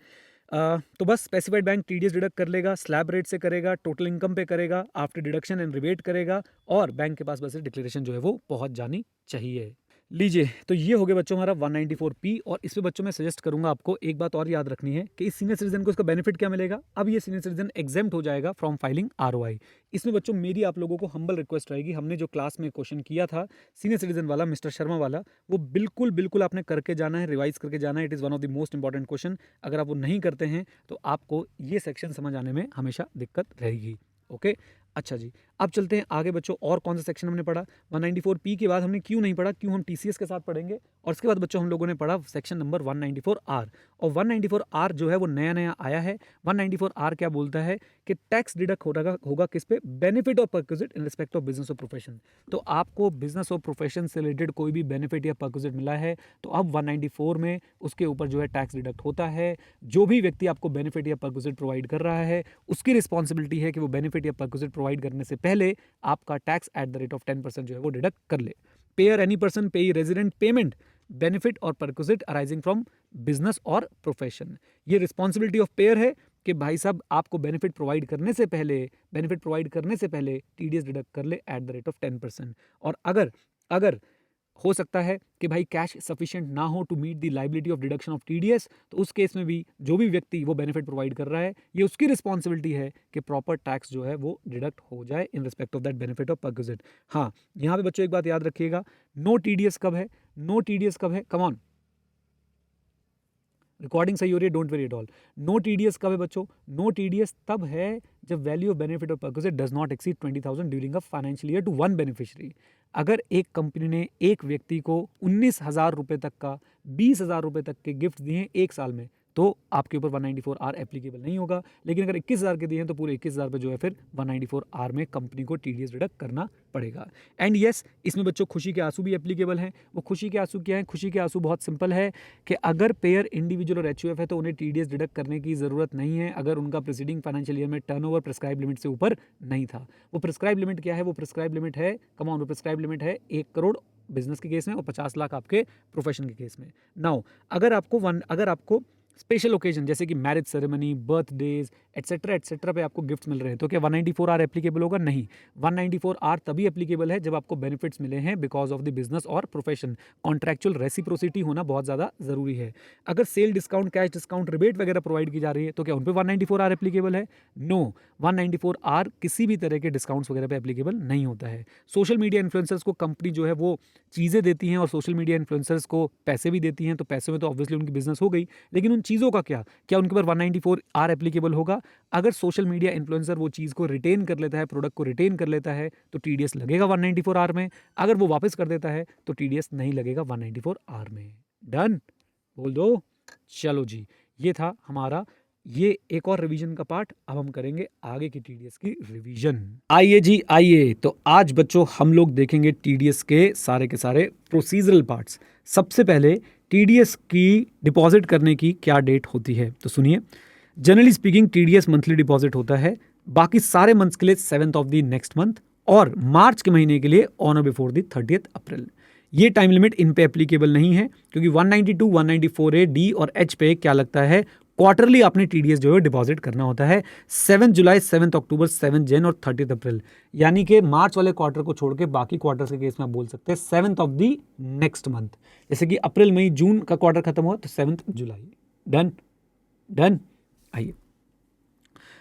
तो बस स्पेसिफाइड बैंक टीडीएस डिडक्ट कर लेगा, स्लैब रेट से करेगा, टोटल इनकम पे करेगा, आफ्टर डिडक्शन एंड रिबेट करेगा, और बैंक के पास बस डिक्लेरेशन जो है वो पहुंच जानी चाहिए। लीजिए, तो ये हो गया बच्चों हमारा 194P। और इसमें बच्चों मैं सजेस्ट करूंगा आपको एक बात और याद रखनी है कि इस सीनियर सिटीजन को इसका बेनिफिट क्या मिलेगा। अब ये सीनियर सिटीजन एग्जेम्प्ट हो जाएगा फ्रॉम फाइलिंग आरओआई। इसमें बच्चों मेरी आप लोगों को हम्बल रिक्वेस्ट रहेगी, हमने जो क्लास में क्वेश्चन किया था सीनियर सिटीजन वाला, मिस्टर शर्मा वाला, वो बिल्कुल बिल्कुल आपने करके जाना है, रिवाइज करके जाना है। It is one of the most important question. अगर आप वो नहीं करते हैं तो आपको ये सेक्शन समझ आने में हमेशा दिक्कत रहेगी। ओके। अच्छा जी, अब चलते हैं आगे बच्चों। और कौन सा सेक्शन हमने पढ़ा, 194P के बाद हमने क्यों नहीं पढ़ा, क्यों हम टीसीएस के साथ पढ़ेंगे। और उसके बाद बच्चों हम लोगों ने पढ़ा सेक्शन नंबर 194R। और 194R जो है वो नया नया आया है। 194R क्या बोलता है कि टैक्स डिडक्ट होगा किस पे, बेनिफिट और perquisite in respect of business और प्रोफेशन। तो आपको बिजनेस और प्रोफेशन से रिलेटेड कोई भी बेनिफिट या परक्विजिट मिला है तो अब 194 में उसके ऊपर जो है टैक्स डिडक्ट होता है। जो भी व्यक्ति आपको बेनिफिट या परक्विजिट प्रोवाइड कर रहा है उसकी रिस्पॉन्सिबिलिटी है कि वो बेनिफिट या परक्विजिट प्रोवाइड करने से पहले आपका tax at the rate of 10% जो है वो डिडक्ट कर ले। पेयर एनी पर्सन पे रेजिडेंट पेमेंट बेनिफिट और परक्विजिट अराइजिंग फ्रॉम बिजनेस और प्रोफेशन। ये रिस्पॉन्सिबिलिटी ऑफ पेयर है कि भाई साहब आपको बेनिफिट प्रोवाइड करने से पहले टीडीएस डिडक्ट कर ले एट द रेट ऑफ 10%। और अगर हो सकता है कि भाई कैश सफिशिएंट ना हो to meet the liability of deduction of TDS, तो उस केस में भी जो भी व्यक्ति वो बेनिफिट प्रोवाइड कर रहा है, ये उसकी रिस्पॉन्सिबिलिटी है कि प्रॉपर टैक्स जो है वो डिडक्ट हो जाए in respect of that benefit of perquisite. हाँ, यहाँ पे बच्चों एक बात याद रखिएगा, नो टीडीएस कब है, नो टीडीएस कब है, कम ऑन, रिकॉर्डिंग सही हो रही है, don't worry at all. No TDS कब है बच्चों, नो टीडीएस तब है जब value of benefit of perquisite does not exceed 20,000 during a financial year to one beneficiary. अगर एक कंपनी ने एक व्यक्ति को 19,000 रुपये तक का 20,000 रुपये तक के गिफ्ट दिए हैं एक साल में, तो आपके ऊपर 194R एप्लीकेबल नहीं होगा। लेकिन अगर 21,000 के दिए हैं तो पूरे 21,000 पे जो है फिर 194R में कंपनी को टीडीएस डिडक्ट करना पड़ेगा। एंड यस, इसमें बच्चों खुशी के आंसू भी एप्लीकेबल हैं। वो खुशी के आंसू क्या है? खुशी के आंसू बहुत सिंपल है कि अगर पेयर इंडिविजुअल और एचयूएफ है तो उन्हें टीडीएस डिडक्ट करने की ज़रूरत नहीं है अगर उनका प्रीसीडिंग फाइनेंशियल ईयर में टर्नओवर प्रिस्क्राइब लिमिट से ऊपर नहीं था। वो प्रिस्क्राइब लिमिट क्या है? वो प्रिस्क्राइब लिमिट है, कम ऑन, वो प्रिस्क्राइब लिमिट है 1 करोड़ बिजनेस के केस में और 50 लाख आपके प्रोफेशन के केस में। नाउ अगर आपको स्पेशल ओकेजन जैसे कि मैरिज सेरेमनी, बर्थडेज एटसेट्रा पे आपको गिफ्ट मिल रहे हैं तो क्या 194R एप्लीकेबल होगा? नहीं, 194R तभी एप्लीकेबल है जब आपको बेनिफिट्स मिले हैं बिकॉज ऑफ द बिजनेस और प्रोफेशन। कॉन्ट्रैक्चुअल रेसिप्रोसिटी होना बहुत ज़्यादा ज़रूरी है। अगर sale discount, cash discount, rebate वगैरह प्रोवाइड की जा रही है तो क्या उन पर 194R एप्लीकेबल है? नो, 194R किसी भी तरह के डिस्काउंट्स वगैरह पे एप्लीकेबल नहीं होता है। सोशल मीडिया इन्फ्लुएंसर्स को कंपनी जो है वो चीज़ें देती हैं और सोशल मीडिया इन्फ्लुएंसर्स को पैसे भी देती हैं, तो पैसे में तो ऑब्वियसली उनकी बिजनेस हो गई, लेकिन उन चीज़ों का क्या उनके ऊपर 194R एप्लीकेबल होगा? अगर सोशल मीडिया इन्फ्लुएंसर वो चीज़ को रिटेन कर लेता है, प्रोडक्ट को रिटेन कर लेता है तो टीडीएस लगेगा 194R में। अगर वो वापस कर देता है तो टीडीएस नहीं लगेगा 194R में। डन? बोल दो। चलो जी, ये था हमारा ये एक और रिवीजन का पार्ट। अब हम करेंगे आगे की टीडीएस की रिवीजन। आइए जी आइए, तो आज बच्चों हम लोग देखेंगे टीडीएस के सारे प्रोसीजरल पार्ट्स। सबसे पहले टीडीएस की डिपॉजिट करने की क्या डेट होती है, तो सुनिए। Generally speaking TDS monthly deposit होता है, बाकी सारे मंथ्स के लिए 7th of the next month, और मार्च के महीने के लिए ऑन और बिफोर द 30th अप्रैल। ये टाइम लिमिट इन पे एप्लीकेबल नहीं है क्योंकि 192, 194A, डी और एच पे क्या लगता है, क्वार्टरली आपने टीडीएस जो है डिपॉजिट करना होता है। 7 जुलाई, 7 अक्टूबर, 7 जन और 30 अप्रैल, यानी कि मार्च वाले क्वार्टर को छोड़ के बाकी क्वार्टर के केस में आप बोल सकते हैं 7th of the next month. जैसे कि अप्रैल, मई, जून का क्वार्टर खत्म हुआ तो 7 जुलाई। डन। आइए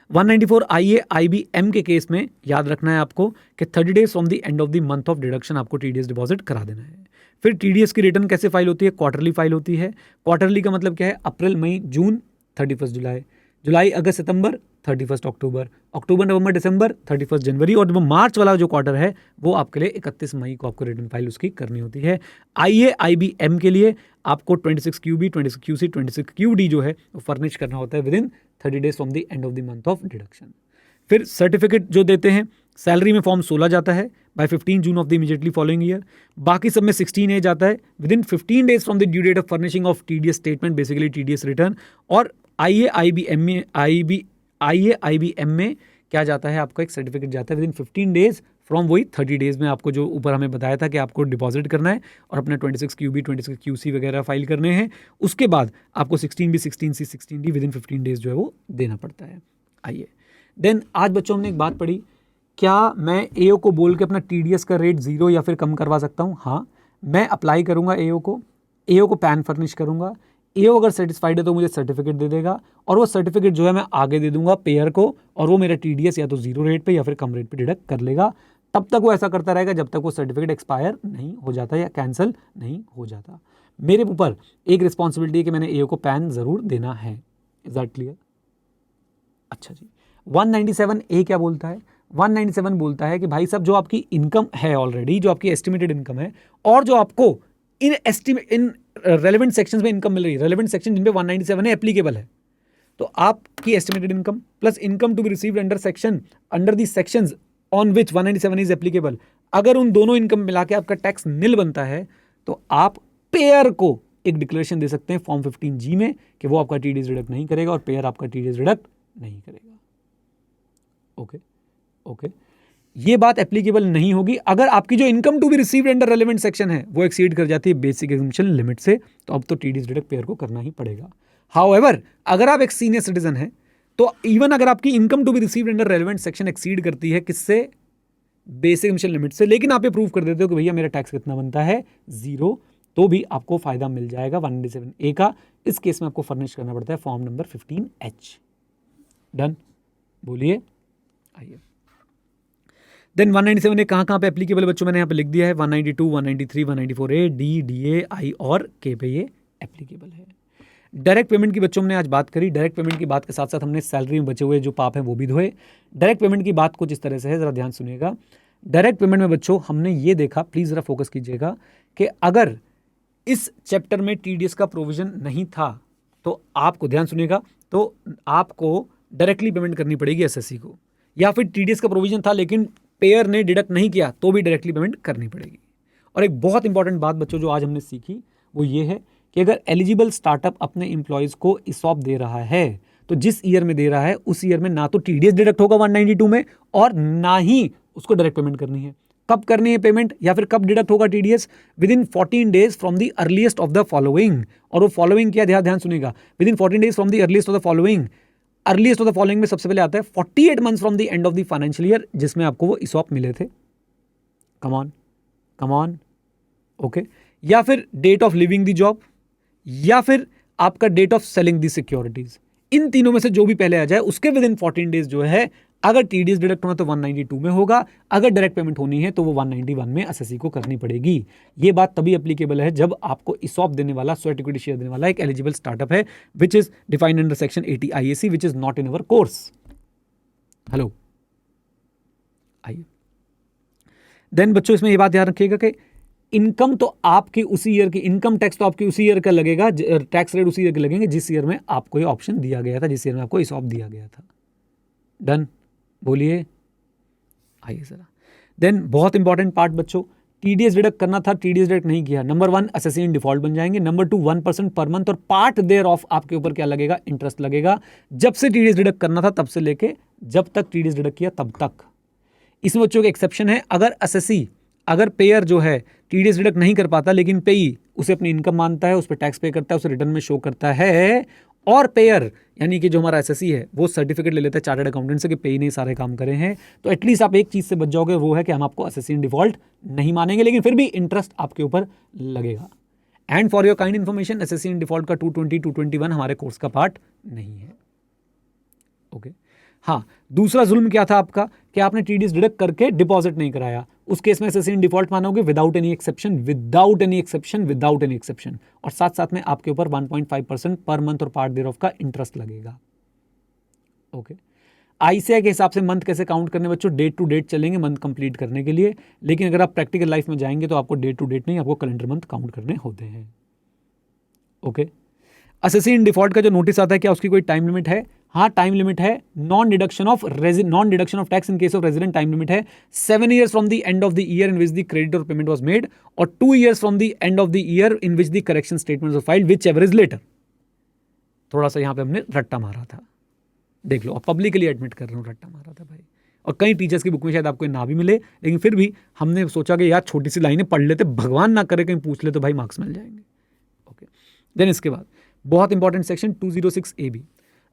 194 IAIBM के केस में याद रखना है आपको कि 30 days from the end of the month of deduction आपको टीडीएस डिपॉजिट करा देना है। फिर टीडीएस की रिटर्न कैसे फाइल होती है? क्वार्टरली फाइल होती है। क्वार्टरली का मतलब क्या है? अप्रैल, मई, जून, 31 जुलाई, जुलाई, अगस्त, सितंबर, 31 अक्टूबर, अक्टूबर, नवंबर, दिसंबर, 31 जनवरी, और मार्च वाला जो क्वार्टर है वो आपके लिए 31 मई को आपको रिटर्न फाइल उसकी करनी होती है। IAIBM के लिए आपको 26QB, 26QC, 26QD जो है वो फर्निश करना होता है within 30 days from the end of the month of deduction. फिर सर्टिफिकेट जो देते हैं, सैलरी में फॉर्म 16 जाता है by 15 June of the immediately following year. बाकी सब में 16A जाता है within 15 days from the due date of furnishing of TDS statement, basically TDS return. और IAIBM में क्या जाता है, आपका एक सर्टिफिकेट जाता है विद इन 15 डेज फ्रॉम वही 30 डेज में आपको जो ऊपर हमें बताया था कि आपको डिपॉजिट करना है और अपना 26QB, 26QC वगैरह फाइल करने हैं। उसके बाद आपको 16B, 16C, 16D with in 15 days जो है वो देना पड़ता है। आइए देन आज बच्चों हमने एक बात पढ़ी, क्या मैं एओ को बोल के अपना टीडीएस का रेट 0 या फिर कम करवा सकता हूँ? हाँ, मैं अप्लाई करूँगा एओ को पैन फर्निश करूँगा। एओ अगर सेटिस्फाइड है तो मुझे सर्टिफिकेट दे देगा और वो सर्टिफिकेट जो है मैं आगे दे दूंगा पेयर को, और वो मेरा टीडीएस या तो 0 रेट पे या फिर कम रेट पे डिडक्ट कर लेगा। तब तक वो ऐसा करता रहेगा जब तक वो सर्टिफिकेट एक्सपायर नहीं हो जाता या कैंसिल नहीं हो जाता। मेरे ऊपर एक रिस्पॉन्सिबिलिटी है कि मैंने एओ को पैन जरूर देना है। Is that clear? अच्छा जी, 197A क्या बोलता है? 197 बोलता है कि भाई साहब जो आपकी इनकम है ऑलरेडी, जो आपकी एस्टिमेटेड इनकम है और जो आपको इन रेलेवेंट सेक्शंस में इनकम मिल रही है, रेलेवेंट सेक्शन जिन पे 197 है एप्लीकेबल है, तो आपकी estimated income plus income to be received under the sections on which 197 is applicable, अगर उन दोनों इनकम मिला के आपका टैक्स निल बनता है तो आप पेयर को एक डिक्लेरेशन दे सकते हैं फॉर्म 15G में कि वो आपका टीडीएस डिडक्ट नहीं करेगा और पेयर आपका टीडीएस डिडक्ट नहीं करेगा। ओके, ये बात एप्लीकेबल नहीं होगी अगर आपकी जो income to be received under relevant section है वो एक्सीड कर जाती है बेसिक एग्जम्पशन लिमिट से, तो अब तो टीडीएस डिडक्ट पेयर को करना ही पड़ेगा। हाउएवर अगर आप एक सीनियर सिटीजन हैं तो इवन अगर आपकी income to be received under relevant section exceed करती है किससे? बेसिक इनिशियल लिमिट से, लेकिन आप ये प्रूव कर देते हो कि भैया मेरा टैक्स कितना बनता है 0, तो भी आपको फायदा मिल जाएगा 197A का। इस केस में आपको फर्निश करना पड़ता है फॉर्म नंबर 15H। डन, बोलिए, आइए। देन 197A कहाँ पे एप्लीकेबल है बच्चों, मैंने यहाँ पे लिख दिया है 192, 193, 194A, डी, डीए, आई और के पे ये एप्लीकेबल है। डायरेक्ट पेमेंट की बच्चों हमने आज बात करी। डायरेक्ट पेमेंट की बात के साथ साथ हमने सैलरी में बचे हुए जो पाप हैं वो भी धोए। डायरेक्ट पेमेंट की बात कुछ इस तरह से है, जरा ध्यान सुनिएगा। डायरेक्ट पेमेंट में बच्चों हमने ये देखा, प्लीज जरा फोकस कीजिएगा, कि अगर इस चैप्टर में टीडीएस का प्रोविजन नहीं था तो आपको, ध्यान सुनिएगा, तो आपको डायरेक्टली पेमेंट करनी पड़ेगी एसएससी को, या फिर टीडीएस का प्रोविजन था लेकिन पेयर ने डिडक्ट नहीं किया तो भी डायरेक्टली पेमेंट करनी पड़ेगी। और एक बहुत इंपॉर्टेंट बात बच्चों जो आज हमने सीखी वो ये है कि अगर एलिजिबल स्टार्टअप अपने एम्प्लॉयज़ को ESOP दे रहा है तो जिस ईयर में दे रहा है उस ईयर में ना तो टीडीएस डिडक्ट होगा 192 में और ना ही उसको डायरेक्ट पेमेंट करनी है। कब करनी है पेमेंट या फिर कब डिडक्ट होगा TDS? Within 14 days from the earliest of the following. और वो फॉलोइंग क्या, ध्यान सुनिएगा, within 14 days from the earliest of the following. Earliest of the following में सबसे पहले आता है 48 months from the end of the financial year जिसमें आपको वो ESOP मिले थे। Come on, okay. या फिर date of living the job, या फिर आपका date of selling the securities. इन तीनों में से जो भी पहले आ जाए उसके विद इन 14 डेज जो है, अगर टीडीएस डिडक्ट होना तो 192 में होगा, अगर डायरेक्ट पेमेंट होनी है तो वो 191 में एसएससी को करनी पड़ेगी। ये बात तभी एप्लीकेबल है जब आपको ESOP देने वाला, स्वेट इक्विटी शेयर देने वाला एक एलिजिबल स्टार्टअप है which is defined under section 80 IAC which is not in our course. Hello, आइए। देन बच्चों इसमें ये बात ध्यान रखिएगा कि इनकम तो आपकी उसी ईयर की, इनकम टैक्स तो आपकी उसी ईयर का लगेगा, टैक्स रेट उसी ईयर के लगेंगे जिस ईयर में आपको ये ऑप्शन दिया गया था, जिस ईयर में आपको ESOP दिया गया था। डन, बोलिए, आइए जरा। देन बहुत इंपॉर्टेंट पार्ट बच्चों, टीडीएस डिडक्ट करना था, टीडीएस डिडक्ट नहीं किया, नंबर 1 एसएससी इन डिफॉल्ट बन जाएंगे, नंबर 2 1% पर मंथ और पार्ट देयर ऑफ आपके ऊपर क्या लगेगा, इंटरेस्ट लगेगा। जब से टीडीएस डिडक्ट करना था तब से लेके जब तक टीडीएस डिडक्ट किया तब तक। इसमें बच्चों का एक्सेप्शन है, अगर एसएससी, अगर पेयर जो है टीडीएस डिडक्ट नहीं कर पाता लेकिन पेई उसे अपनी इनकम मानता है, उस पर टैक्स पे करता है, उसे रिटर्न में शो करता है, और पेयर यानी कि जो हमारा एसएससी है वो सर्टिफिकेट ले लेता है चार्टर्ड अकाउंटेंट से कि पेई ने सारे काम करे हैं, तो एटलीस्ट आप एक चीज से बच जाओगे, वो है कि हम आपको एसएससी इन डिफॉल्ट नहीं मानेंगे लेकिन फिर भी इंटरेस्ट आपके ऊपर लगेगा। And for your kind information, assessee in default का 220, 221 हमारे कोर्स का पार्ट नहीं है। ओके हाँ, दूसरा जुल्म क्या था आपका कि आपने टीडीएस डिडक्ट करके डिपॉजिट नहीं कराया, उस केस में एसएससी इन डिफॉल्ट मानोगे without any exception, without any exception, without any exception, और साथ साथ में आपके ऊपर 1.5% पर मंथ और पार्ट देयर ऑफ का इंटरेस्ट लगेगा। ओके, आईसीआई के हिसाब से मंथ कैसे काउंट करने बच्चों, डेट टू डेट चलेंगे मंथ कंप्लीट करने के लिए, लेकिन अगर आप प्रैक्टिकल लाइफ में जाएंगे तो आपको डेट टू डेट नहीं, आपको कैलेंडर मंथ काउंट करने होते हैं। ओके, एसएससी इन डिफॉल्ट का जो नोटिस आता है क्या उसकी कोई टाइम लिमिट है? हाँ, टाइम लिमिट है। Non deduction of tax in case of resident time limit है 7 years from the end of the year in which the credit और पेमेंट वाज मेड, और 2 years from the end of the year in which the correction statements are filed whichever is later. थोड़ा सा यहाँ पे हमने रट्टा मारा था, देख लो, अब पब्लिकली एडमिट कर रहा हूँ, रट्टा मारा था भाई। और कई टीचर्स की बुक में शायद आपको ना भी मिले, लेकिन फिर भी हमने सोचा कि यार छोटी सी लाइनें पढ़ लेते, भगवान ना करे कहीं पूछ ले तो भाई मार्क्स मिल जाएंगे। ओके, देन इसके बाद बहुत important section 206AB,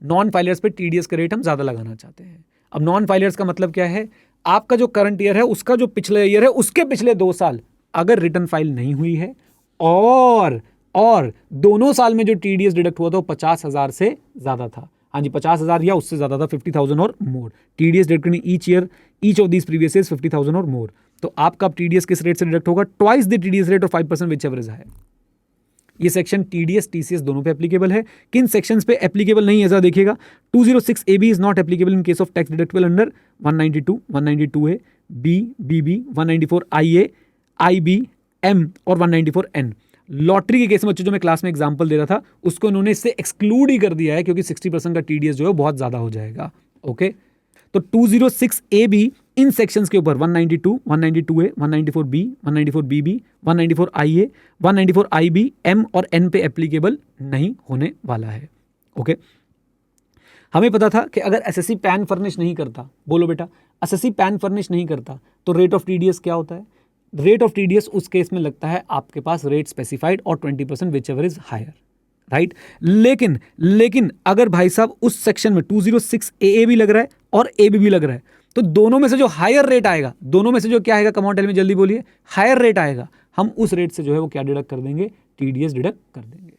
non filers पे टीडीएस का रेट हम ज़्यादा लगाना चाहते हैं। अब नॉन फाइलर्स का मतलब क्या है, आपका जो करंट ईयर है उसका जो पिछले ईयर है उसके पिछले 2 साल अगर रिटर्न फाइल नहीं हुई है और दोनों साल में जो टीडीएस डिडक्ट हुआ था वो 50,000 से ज़्यादा था, हाँ जी 50,000 या उससे ज़्यादा था, 50,000 और more, TDS deduct each year, each of these previous years 50,000 और मोर, तो आपका टीडीएस किस रेट से डिडक्ट होगा, ट्वाइस द टीडीएस रेट और 5% विच एवर इज है। ये सेक्शन टीडीएस टीसीएस दोनों पे एप्लीकेबल है। किन सेक्शंस पे एप्लीकेबल नहीं है जरा देखिएगा, 206AB is not applicable in case of tax deductible under 192, 192A, B, BB, 194IA, IB, M और 194N। लॉटरी के केस में बच्चों जो मैं क्लास में एग्जांपल दे रहा था उसको इन्होंने इससे एक्सक्लूड ही कर दिया है क्योंकि 60% का टीडीएस जो है बहुत ज्यादा हो जाएगा। ओके, तो 206AB इन सेक्शंस के ऊपर 192, 192A, 194B, 194BB, 194IA, 194IB, M और N पे एप्लीकेबल नहीं होने वाला है। ओके, हमें पता था कि अगर एसएससी पैन फर्निश नहीं करता, बोलो बेटा, एसएससी पैन फर्निश नहीं करता तो रेट ऑफ टीडीएस क्या होता है, रेट ऑफ टीडीएस उस केस में लगता है आपके पास रेट स्पेसिफाइड और 20% whichever is higher, right. लेकिन अगर भाई साहब उस सेक्शन में 206AA भी लग रहा है और AB भी लग रहा है तो दोनों में से जो हायर रेट आएगा, दोनों में से जो क्या आएगा, कम ऑन टेल में जल्दी बोलिए, हायर रेट आएगा, हम उस रेट से जो है वो क्या डिडक्ट कर देंगे, टीडीएस डिडक्ट कर देंगे।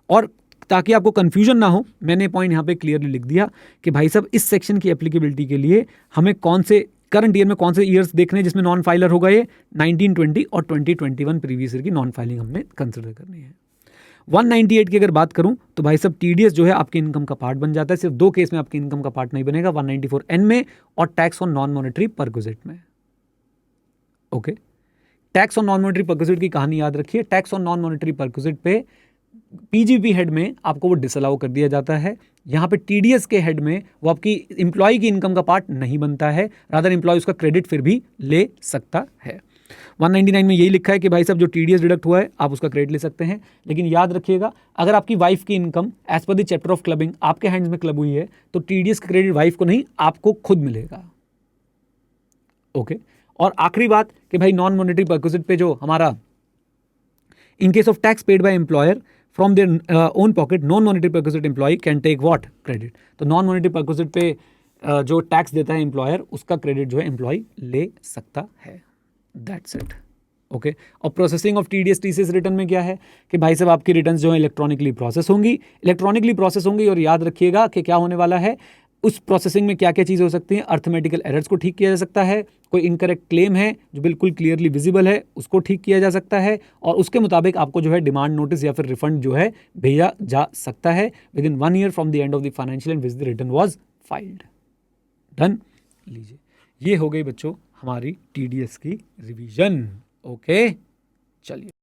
और ताकि आपको कंफ्यूजन ना हो, मैंने पॉइंट यहाँ पे क्लियरली लिख दिया कि भाई साहब इस सेक्शन की एप्लीकेबिलिटी के लिए हमें कौन से करंट ईयर में कौन से ईयर्स देखने हैं जिसमें नॉन फाइलर होगा, ये 1920 और 2021 प्रीवियस ईयर की नॉन फाइलिंग हमने कंसिडर करनी है। 198 की अगर बात करूं तो भाई साहब टीडीएस जो है आपके इनकम का पार्ट बन जाता है, सिर्फ दो केस में आपके इनकम का पार्ट नहीं बनेगा, 194N में और tax on non monetary perquisite में। Okay, tax on non monetary perquisite की कहानी याद रखिए। Tax on non monetary perquisite पे पीजीपी हेड में आपको वो डिसअलाउ कर दिया जाता है, यहाँ पे टीडीएस के हेड में वो आपकी इंप्लॉय की इनकम का पार्ट नहीं बनता है, रादर इंप्लॉय उसका क्रेडिट फिर भी ले सकता है। 199 में यही लिखा है कि भाई साहब जो टीडीएस डिडक्ट हुआ है आप उसका क्रेडिट ले सकते हैं, लेकिन याद रखिएगा अगर आपकी वाइफ की income as per the chapter of clubbing आपके हैंड्स में क्लब हुई है तो टीडीएस का क्रेडिट वाइफ को नहीं, आपको खुद मिलेगा। ओके, और आखिरी बात कि भाई नॉन मॉनेटरी परक्विजिट पे जो हमारा in case of tax paid by employer from their own pocket, non monetary perquisite employee can take what, credit. तो नॉन मॉनेटरी परक्विजिट पे जो टैक्स देता है एम्प्लॉयर, उसका क्रेडिट जो है एम्प्लॉय ले सकता है। That's it. ओके, और processing of TDS TCS return में क्या है कि भाई साहब आपकी रिटर्न्स जो है इलेक्ट्रॉनिकली प्रोसेस होंगी, और याद रखिएगा कि क्या होने वाला है, उस प्रोसेसिंग में क्या क्या चीज़ हो सकती हैं, अर्थमेटिकल एरर्स को ठीक किया जा सकता है, कोई इनकरेक्ट क्लेम है जो बिल्कुल क्लियरली विजिबल है उसको ठीक किया जा सकता है, और उसके मुताबिक आपको जो है डिमांड नोटिस या फिर रिफंड जो है भेजा जा सकता है with in 1 year from the end of the financial and which the return was filed. Done, लीजिए ये हो गई बच्चों हमारी टीडीएस की रिवीजन। ओके, चलिए।